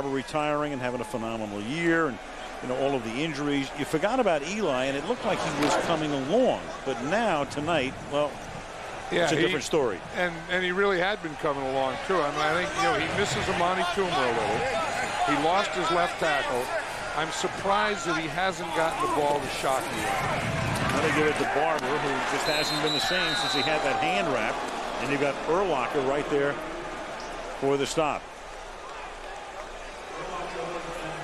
retiring and having a phenomenal year, and you know, all of the injuries, you forgot about Eli, and it looked like he was coming along. But now tonight, well, yeah, it's a different story. And he really had been coming along too. I mean, I think, you know, he misses Amani Toomer a little. He lost his left tackle. I'm surprised that he hasn't gotten the ball to Shockey. I'm going to give it to Barber, who just hasn't been the same since he had that hand wrap. And you've got Urlacher right there for the stop.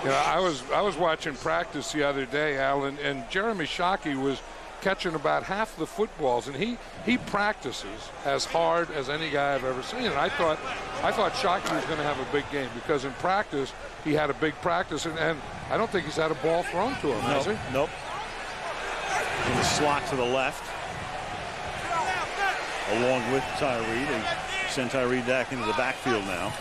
You know, I was watching practice the other day, Alan, and Jeremy Shockey was catching about half the footballs, and he practices as hard as any guy I've ever seen. And I thought Shockey was going to have a big game, because in practice he had a big practice, and I don't think he's had a ball thrown to him, has he? Nope. In the slot to the left, along with Tyree. They send Tyree back into the backfield now.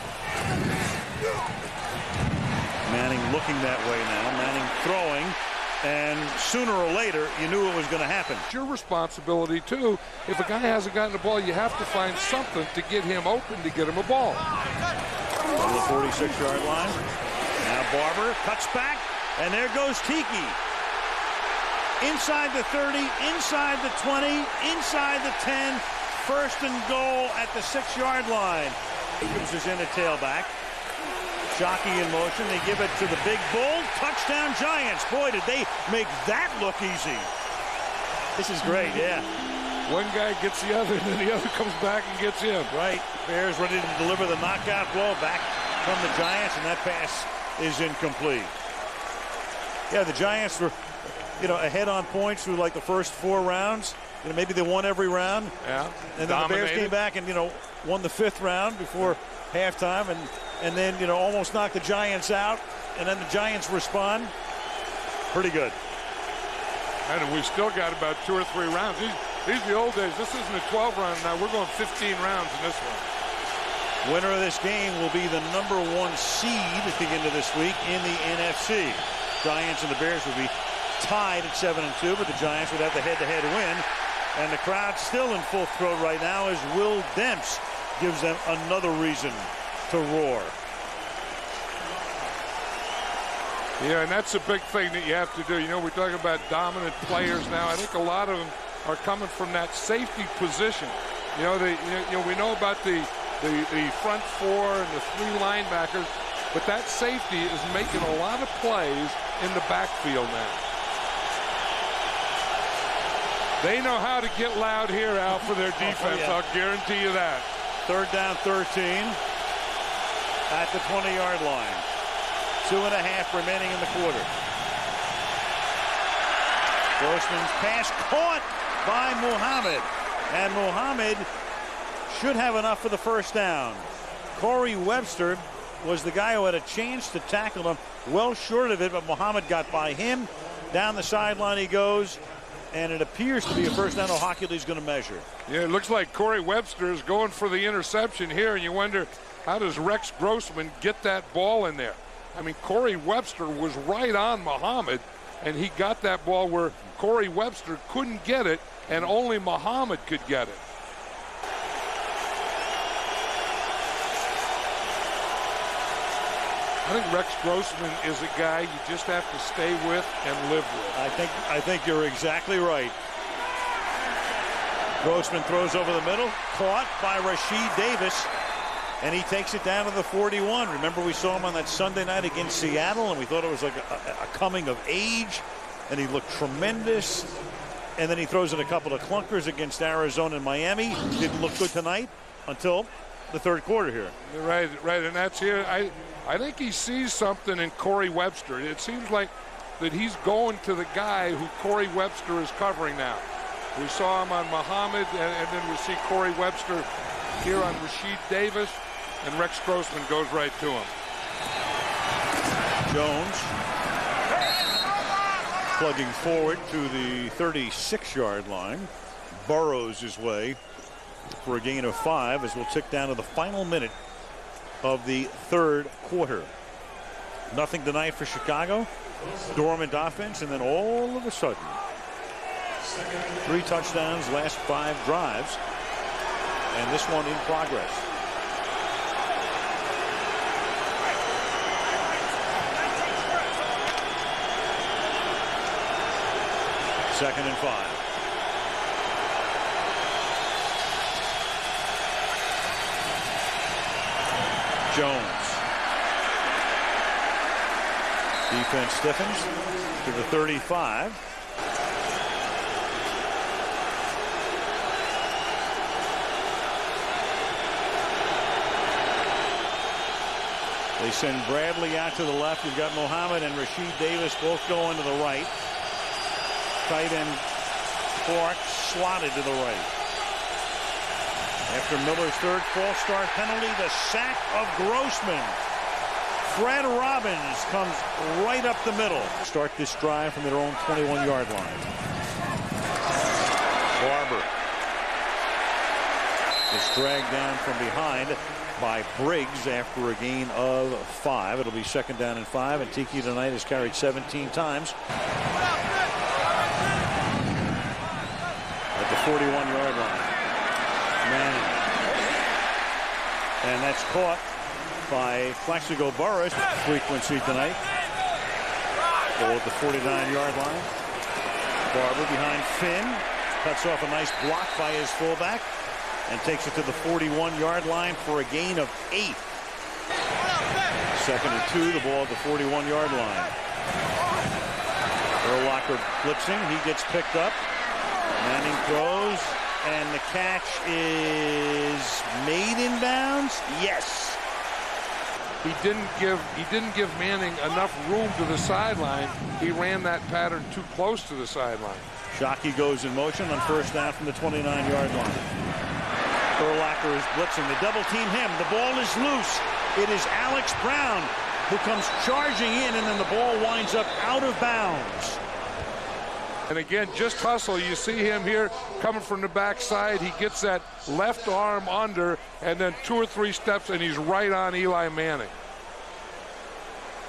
Manning looking that way now. Manning throwing, and sooner or later you knew it was going to happen. It's your responsibility too. If a guy hasn't gotten the ball, you have to find something to get him open, to get him a ball. On the 46-yard line. Now Barber cuts back, and there goes Tiki. Inside the 30, inside the 20, inside the 10, first and goal at the 6-yard line. Jacobs is in at tailback. Jockey in motion. They give it to the big bull. Touchdown Giants. Boy, did they make that look easy. This is great, yeah. One guy gets the other, and then the other comes back and gets him. Right. Bears ready to deliver the knockout blow back from the Giants, and that pass is incomplete. Yeah, the Giants were, ahead on points through like the first 4 rounds. Maybe they won every round. Yeah. And then the Bears came back and, won the 5th round before halftime, and then, almost knocked the Giants out, and then the Giants respond. Pretty good. And we still got about 2 or 3 rounds. These are the old days. This isn't a 12 round now. We're going 15 rounds in this one. Winner of this game will be the #1 seed at the end of this week in the NFC. Giants and the Bears will be tied at 7-2, but the Giants would have the head-to-head win. And the crowd still in full throat right now as Will Demps gives them another reason to roar. Yeah, and that's a big thing that you have to do. We're talking about dominant players now. I think a lot of them are coming from that safety position. We know about the front 4 and the 3 linebackers, but that safety is making a lot of plays in the backfield now. They know how to get loud here, Al, for their defense. I'll guarantee you that. 3rd down 13 at the 20-yard line. 2.5 remaining in the quarter. Grossman's pass caught by Muhammad. And Muhammad should have enough for the first down. Corey Webster was the guy who had a chance to tackle him, well short of it, but Muhammad got by him. Down the sideline he goes. And it appears to be a first down O'Hockley's going to measure. Yeah, it looks like Corey Webster is going for the interception here, and you wonder, how does Rex Grossman get that ball in there? I mean, Corey Webster was right on Muhammad, and he got that ball where Corey Webster couldn't get it, and only Muhammad could get it. I think Rex Grossman is a guy you just have to stay with and live with. I think you're exactly right. Grossman throws over the middle, caught by Rasheed Davis, and he takes it down to the 41. Remember, we saw him on that Sunday night against Seattle, and we thought it was like a coming of age, and he looked tremendous. And then he throws in a couple of clunkers against Arizona and Miami. Didn't look good tonight until the 3rd quarter here. Right, and that's here. I think he sees something in Corey Webster. It seems like that he's going to the guy who Corey Webster is covering now. We saw him on Muhammad, and then we see Corey Webster here on Rasheed Davis, and Rex Grossman goes right to him. Jones plugging forward to the 36-yard line. Burrows his way for a gain of 5 as we'll tick down to the final minute of the 3rd quarter. Nothing tonight for Chicago. Dormant offense, and then all of a sudden 3 touchdowns last 5 drives, and this one in progress. Second and 5. Jones. Defense stiffens to the 35. They send Bradley out to the left. You've got Muhammad and Rasheed Davis both going to the right. Tight end Clark slotted to the right. After Miller's 3rd false start penalty, the sack of Grossman. Fred Robbins comes right up the middle. Start this drive from their own 21-yard line. Barber is dragged down from behind by Briggs after a gain of 5. It'll be 2nd down and 5, and Tiki tonight has carried 17 times. At the 41-yard line. Manning. And that's caught by Plaxico Burress. Frequency tonight. At the 49-yard line. Barber behind Finn. Cuts off a nice block by his fullback. and takes it to the 41-yard line for a gain of 8. 2nd and 2, the ball at the 41-yard line. Urlacher blitzing, he gets picked up. Manning throws, and the catch is made in bounds. Yes. He didn't give Manning enough room to the sideline. He ran that pattern too close to the sideline. Shockey goes in motion on 1st down from the 29-yard line. Urlacher is blitzing. They double team him. The ball is loose. It is Alex Brown who comes charging in, and then the ball winds up out of bounds. And again, just hustle. You see him here coming from the backside. He gets that left arm under, and then 2 or 3 steps, and he's right on Eli Manning.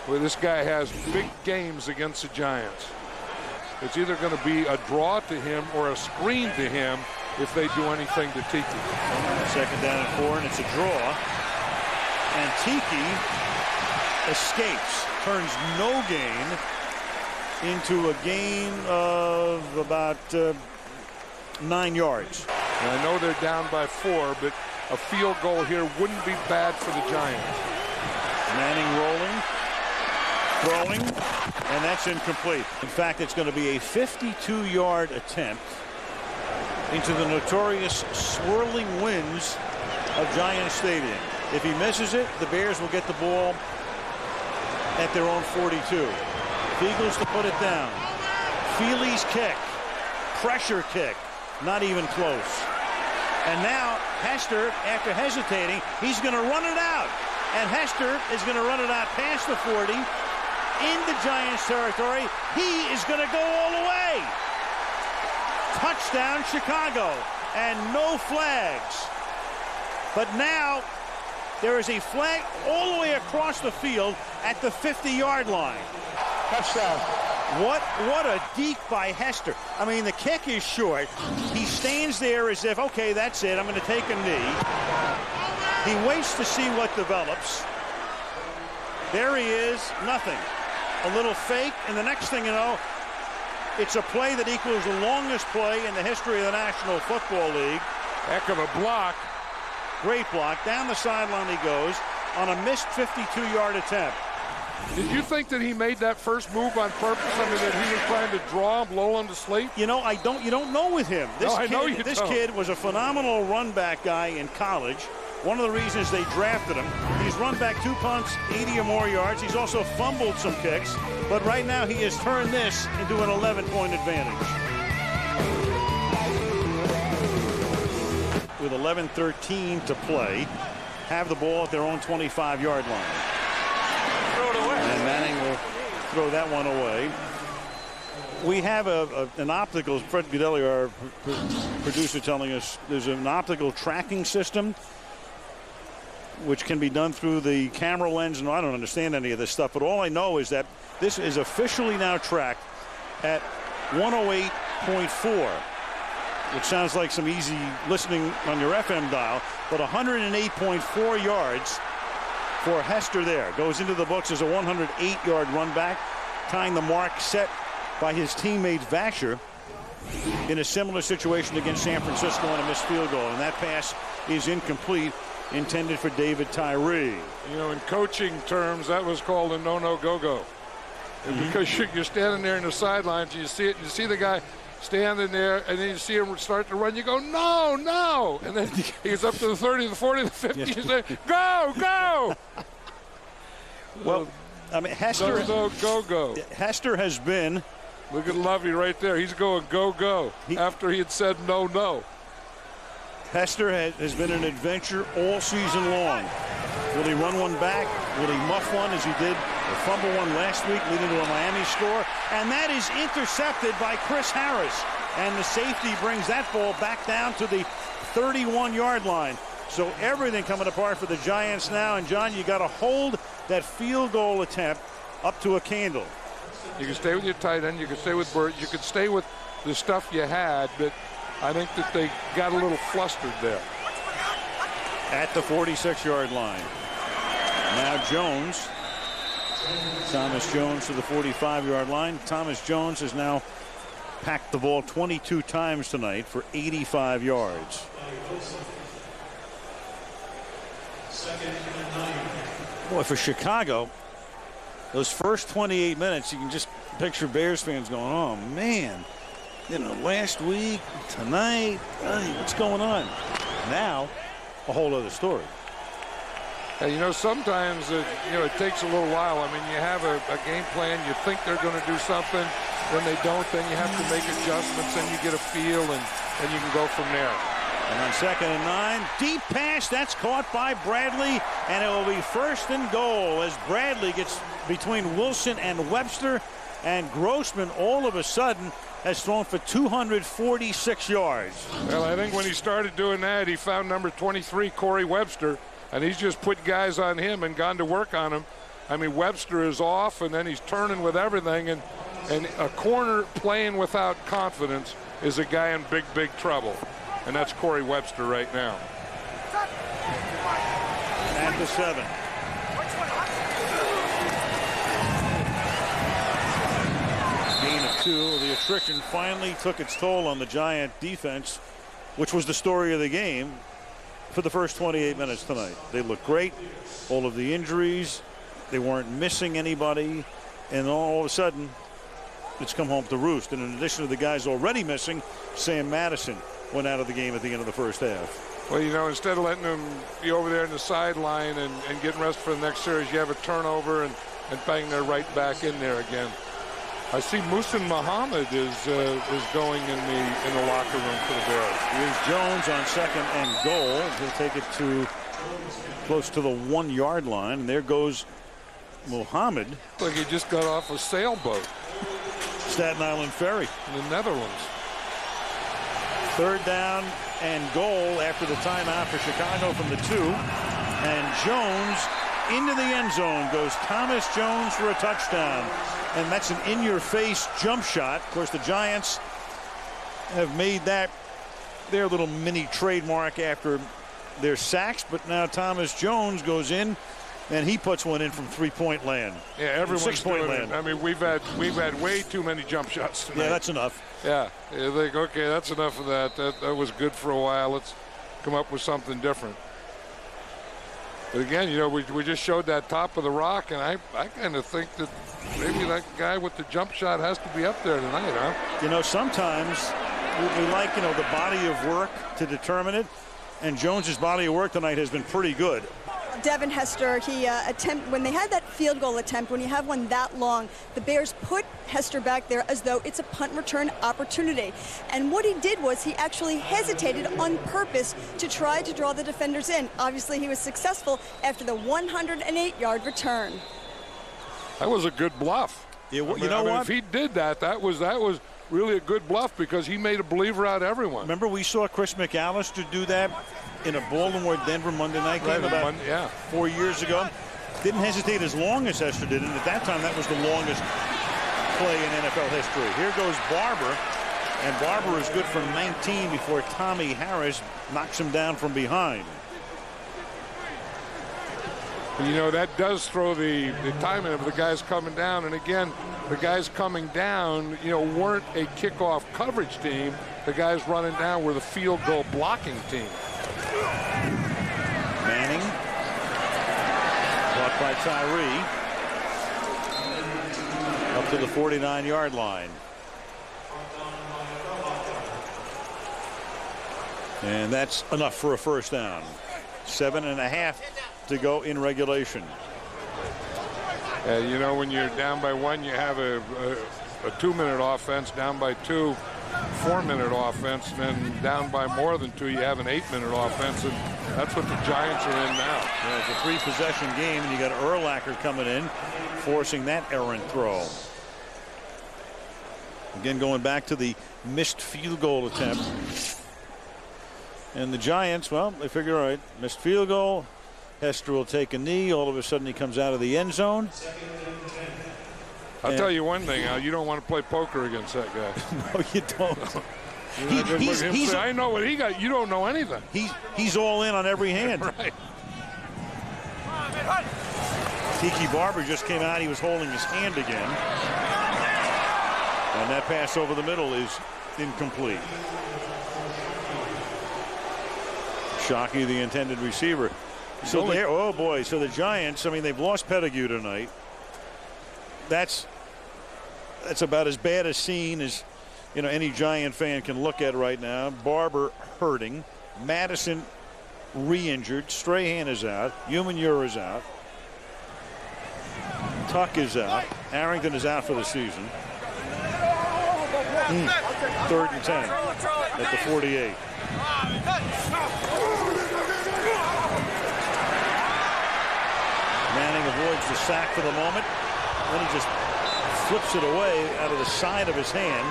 Well, this guy has big games against the Giants. It's either going to be a draw to him or a screen to him if they do anything to Tiki. 2nd down and 4, and it's a draw. And Tiki escapes, turns no gain into a gain of about 9 yards. And I know they're down by 4, but a field goal here wouldn't be bad for the Giants. Manning rolling, throwing, and that's incomplete. In fact, it's going to be a 52-yard attempt into the notorious swirling winds of Giant Stadium. If he misses it, the Bears will get the ball at their own 42. Eagles to put it down. Feely's kick, pressure kick, not even close. And now Hester, after hesitating, he's going to run it out. And Hester is going to run it out past the 40 into Giants territory. He is going to go all the way. Touchdown Chicago, and no flags. But now there is a flag all the way across the field at the 50-yard line. Touchdown. What a deke by Hester. I mean, the kick is short. He stands there as if, okay, that's it. I'm going to take a knee. He waits to see what develops. There he is, nothing. A little fake, and the next thing you know, it's a play that equals the longest play in the history of the National Football League. Heck of a block. Great block. Down the sideline he goes on a missed 52-yard attempt. Did you think that he made that first move on purpose? I mean, that he was trying to draw him, lull him to sleep? You know, you don't know with him. This kid was a phenomenal run back guy in college. One of the reasons they drafted him. He's run back 2 punts, 80 or more yards. He's also fumbled some kicks. But right now he has turned this into an 11-point advantage. With 11:13 to play, have the ball at their own 25-yard line. Throw it away. And Manning will throw that one away. We have an optical, Fred Godelli, our producer, telling us there's an optical tracking system which can be done through the camera lens. And I don't understand any of this stuff, but all I know is that this is officially now tracked at 108.4. which sounds like some easy listening on your FM dial, but 108.4 yards for Hester there. Goes into the books as a 108-yard run back, tying the mark set by his teammate Vasher in a similar situation against San Francisco on a missed field goal. And that pass is incomplete, intended for David Tyree. You know, in coaching terms, that was called a no-no-go-go. Because you're standing there in the sidelines, you see it, and you see the guy standing there, and then you see him start to run. You go, no, no. And then he gets up to the 30, the 40, the 50. You say, go, go. Well, I mean, Hester. Go. Hester has been. Look at Lovey right there. He's going go after he had said no. Hester has been an adventure all season long. Will he run one back? Will he muff one as he did the fumble one last week, leading to a Miami score? And that is intercepted by Chris Harris. And the safety brings that ball back down to the 31-yard line. So everything coming apart for the Giants now. And, John, you got to hold that field goal attempt up to a candle. You can stay with your tight end. You can stay with Burt. You can stay with the stuff you had. But I think that they got a little flustered there. At the 46-yard line. Now Jones. Thomas Jones to the 45-yard line. Thomas Jones has now packed the ball 22 times tonight for 85 yards. Boy, for Chicago, those first 28 minutes, you can just picture Bears fans going, oh, man, you know, last week, tonight, what's going on? Now, a whole other story. You know, sometimes it takes a little while. I mean, you have a game plan, you think they're going to do something, when they don't, then you have to make adjustments, and you get a feel, and you can go from there. And on 2nd and 9, deep pass, that's caught by Bradley, and it will be 1st and goal as Bradley gets between Wilson and Webster, and Grossman all of a sudden has thrown for 246 yards. Well, I think when he started doing that, he found number 23, Corey Webster, and he's just put guys on him and gone to work on him. I mean, Webster is off, and then he's turning with everything, and a corner playing without confidence is a guy in big, big trouble. And that's Corey Webster right now. At the 7. Gain of 2. The attrition finally took its toll on the Giant defense, which was the story of the game for the first 28 minutes tonight. They looked great. All of the injuries, they weren't missing anybody, and all of a sudden, it's come home to roost. And in addition to the guys already missing, Sam Madison went out of the game at the end of the first half. Well, you know, instead of letting them be over there in the sideline and getting rest for the next series, you have a turnover and bang, they're right back in there again. I see Muhsin Muhammad is going in the locker room for the Bears. Here's Jones on 2nd and goal. He'll take it to close to the 1-yard line. And there goes Muhammad. Like he just got off a sailboat. Staten Island Ferry. In the Netherlands. 3rd down and goal after the timeout for Chicago from the 2. And Jones into the end zone goes Thomas Jones for a touchdown. And that's an in-your-face jump shot. Of course, the Giants have made that their little mini trademark after their sacks. But now Thomas Jones goes in, and he puts one in from 3-point land. Yeah, everyone's 6-point doing land. it. I mean, we've had way too many jump shots tonight. Yeah, that's enough. Yeah, you think, okay, that's enough of that. That was good for a while. Let's come up with something different. But again, you know, we just showed that top of the rock, and I kind of think that maybe that guy with the jump shot has to be up there tonight, huh? You know, sometimes we like, you know, the body of work to determine it, and Jones's body of work tonight has been pretty good. Devin Hester, when they had that field goal attempt, when you have one that long, the Bears put Hester back there as though it's a punt return opportunity. And what he did was he actually hesitated on purpose to try to draw the defenders in. Obviously, he was successful after the 108-yard return. That was a good bluff. Yeah, you know what? If he did that, that was really a good bluff because he made a believer out of everyone. Remember, we saw Chris McAllister do that in a Baltimore-Denver Monday night game about 4 years ago. Didn't hesitate as long as Hester did, and at that time, that was the longest play in NFL history. Here goes Barber, and Barber is good for 19 before Tommy Harris knocks him down from behind. And, you know, that does throw the timing of the guys coming down. And again, the guys coming down, you know, weren't a kickoff coverage team. The guys running down were the field goal blocking team. Manning, caught by Tyree, up to the 49-yard line. And that's enough for a first down. 7.5 to go in regulation. You know, when you're down by 1, you have a 2-minute offense. Down by 2, 4-minute offense. And then down by more than 2, you have an 8-minute offense. And that's what the Giants are in now. Yeah, it's a 3-possession game, and you got Urlacher coming in, forcing that errant throw. Again, going back to the missed field goal attempt. And the Giants, well, they figure, all right, missed field goal. Hester will take a knee. All of a sudden, he comes out of the end zone. I'll tell you one thing, Al, you don't want to play poker against that guy. No, you don't. I know what he got. You don't know anything. He's all in on every hand. Right. Tiki Barber just came out. He was holding his hand again. And that pass over the middle is incomplete. Shockey, the intended receiver. So there, oh boy, so the Giants, I mean, they've lost Pettigrew tonight. That's about as bad a scene as, you know, any Giant fan can look at right now. Barber hurting, Madison re-injured, Strahan is out, Humanure is out, Tuck is out, Arrington is out for the season. 3rd and 10 at the 48. Manning avoids the sack for the moment. Then he just flips it away out of the side of his hand.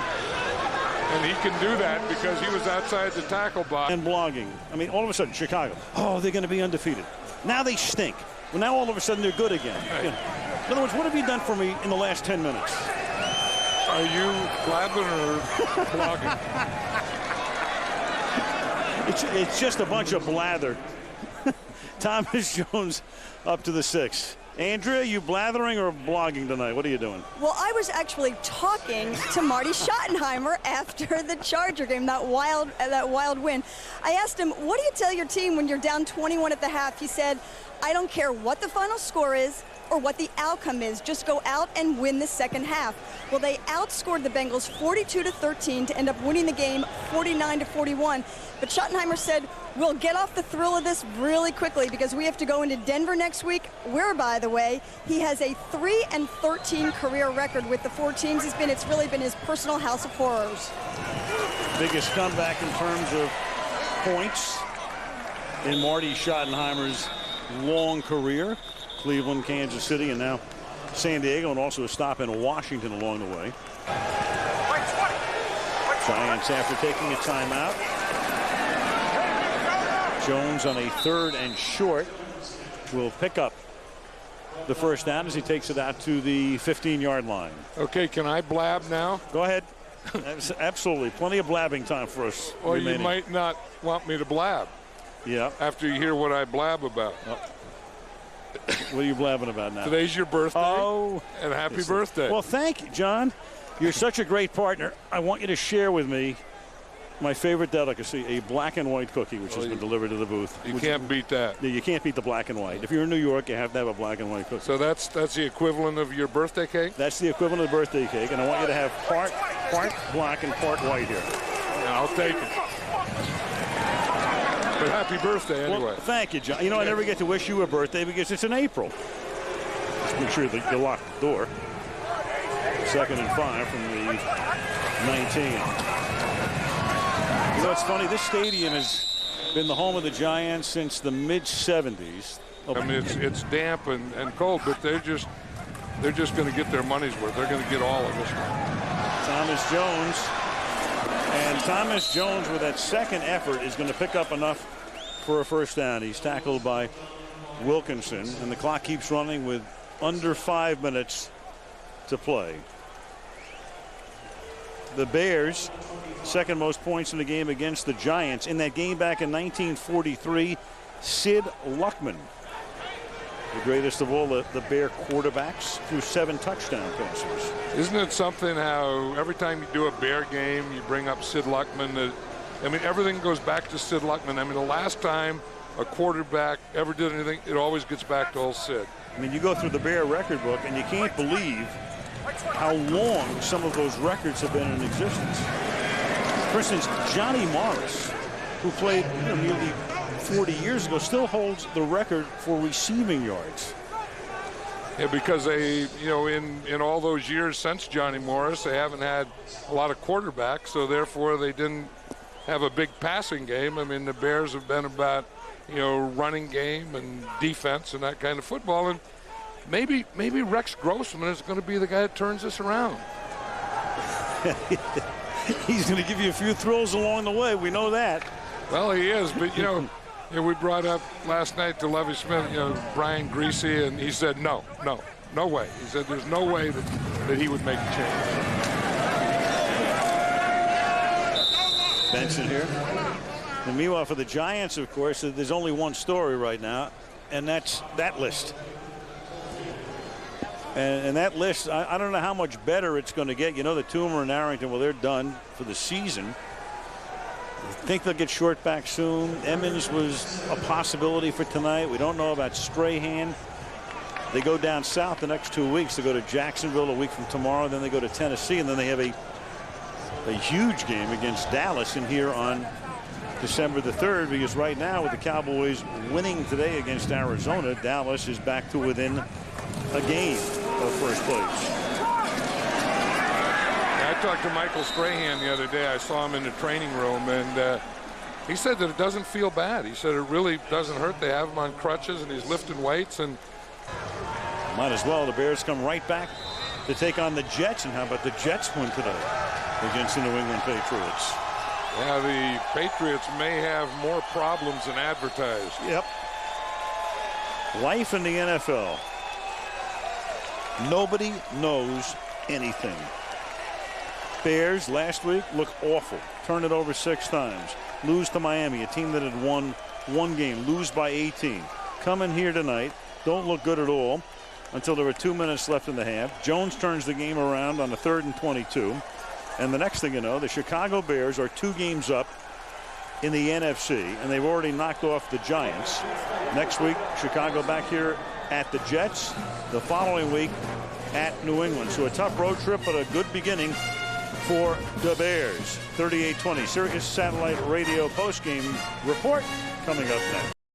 And he can do that because he was outside the tackle box. And blogging. I mean, all of a sudden, Chicago, oh, they're going to be undefeated. Now they stink. Well, now all of a sudden they're good again. Hey. You know, in other words, what have you done for me in the last 10 minutes? Are you blabbing or blogging? It's just a bunch of blather. Thomas Jones up to the 6. Andrea, you blathering or blogging tonight? What are you doing? Well, I was actually talking to Marty Schottenheimer after the Charger game, that wild win. I asked him, what do you tell your team when you're down 21 at the half? He said, I don't care what the final score is or what the outcome is. Just go out and win the second half. Well, they outscored the Bengals 42-13 to end up winning the game 49-41. But Schottenheimer said, we'll get off the thrill of this really quickly because we have to go into Denver next week, where, by the way, he has a 3-13 career record with the 4 teams he's been. It's really been his personal house of horrors. Biggest comeback in terms of points in Marty Schottenheimer's long career. Cleveland, Kansas City, and now San Diego, and also a stop in Washington along the way. Giants, after taking a timeout. Jones on a 3rd and short will pick up the first down as he takes it out to the 15-yard line. Okay, can I blab now? Go ahead. Absolutely. Plenty of blabbing time for us. Or remaining. you might not want me to blab. Yeah. After you hear what I blab about. What are you blabbing about now? Today's your birthday. Oh. And happy birthday. Well, thank you, John. You're such a great partner. I want you to share with me my favorite delicacy, a black and white cookie, which has been delivered to the booth. You can't beat that. You can't beat the black and white. If you're in New York, you have to have a black and white cookie. So that's the equivalent of your birthday cake? That's the equivalent of the birthday cake, and I want you to have part black and part white here. Yeah, I'll take it. But happy birthday anyway. Well, thank you, John. You know, I never get to wish you a birthday because it's in April. Just make sure that you lock the door. 2nd and 5 from the 19. You know, it's funny. This stadium has been the home of the Giants since the mid-70s. I mean, it's damp and cold, but they're just going to get their money's worth. They're going to get all of this one. Thomas Jones. And Thomas Jones, with that second effort, is going to pick up enough for a first down. He's tackled by Wilkinson, and the clock keeps running with under 5 minutes to play. The Bears, second most points in the game against the Giants. In that game back in 1943, Sid Luckman, the greatest of all the Bear quarterbacks, threw 7 touchdown passes. Isn't it something how every time you do a Bear game, you bring up Sid Luckman? I mean, everything goes back to Sid Luckman. I mean, the last time a quarterback ever did anything, it always gets back to old Sid. I mean, you go through the Bear record book, and you can't believe how long some of those records have been in existence. For instance, Johnny Morris, who played nearly 40 years ago, still holds the record for receiving yards. Yeah, because they, in all those years since Johnny Morris, they haven't had a lot of quarterbacks, so therefore they didn't have a big passing game. I mean, the Bears have been about, running game and defense and that kind of football. And maybe Rex Grossman is going to be the guy that turns this around. He's going to give you a few throws along the way. We know that. Well, he is, but we brought up last night to Lovie Smith, Brian Greasy, and he said no way. He said there's no way that he would make a change. Benson here. And meanwhile, for the Giants, of course, there's only one story right now, and that's that list. And that list, I don't know how much better it's going to get. The Toomer and Arrington, well, they're done for the season. think they'll get Short back soon. Emmons was a possibility for tonight. We don't know about Strahan. They go down south the next 2 weeks. They go to Jacksonville a week from tomorrow. Then they go to Tennessee, and then they have a huge game against Dallas in here on December the 3rd, because right now with the Cowboys winning today against Arizona, Dallas is back to within a game of first place. I talked to Michael Strahan the other day. I saw him in the training room, and he said that it doesn't feel bad. He said it really doesn't hurt. They have him on crutches, and he's lifting weights. And might as well. The Bears come right back to take on the Jets. And how about the Jets win today against the New England Patriots? Yeah, the Patriots may have more problems than advertised. Yep. Life in the NFL. Nobody knows anything. Bears last week look awful. Turn it over 6 times. Lose to Miami, a team that had won 1 game. Lose by 18. Come in here tonight. Don't look good at all until there were 2 minutes left in the half. Jones turns the game around on the 3rd and 22. And the next thing you know, the Chicago Bears are 2 games up in the NFC, and they've already knocked off the Giants. Next week, Chicago back here at the Jets. The following week at New England. So a tough road trip, but a good beginning for the Bears. 38-20 Sirius Satellite Radio postgame report coming up next.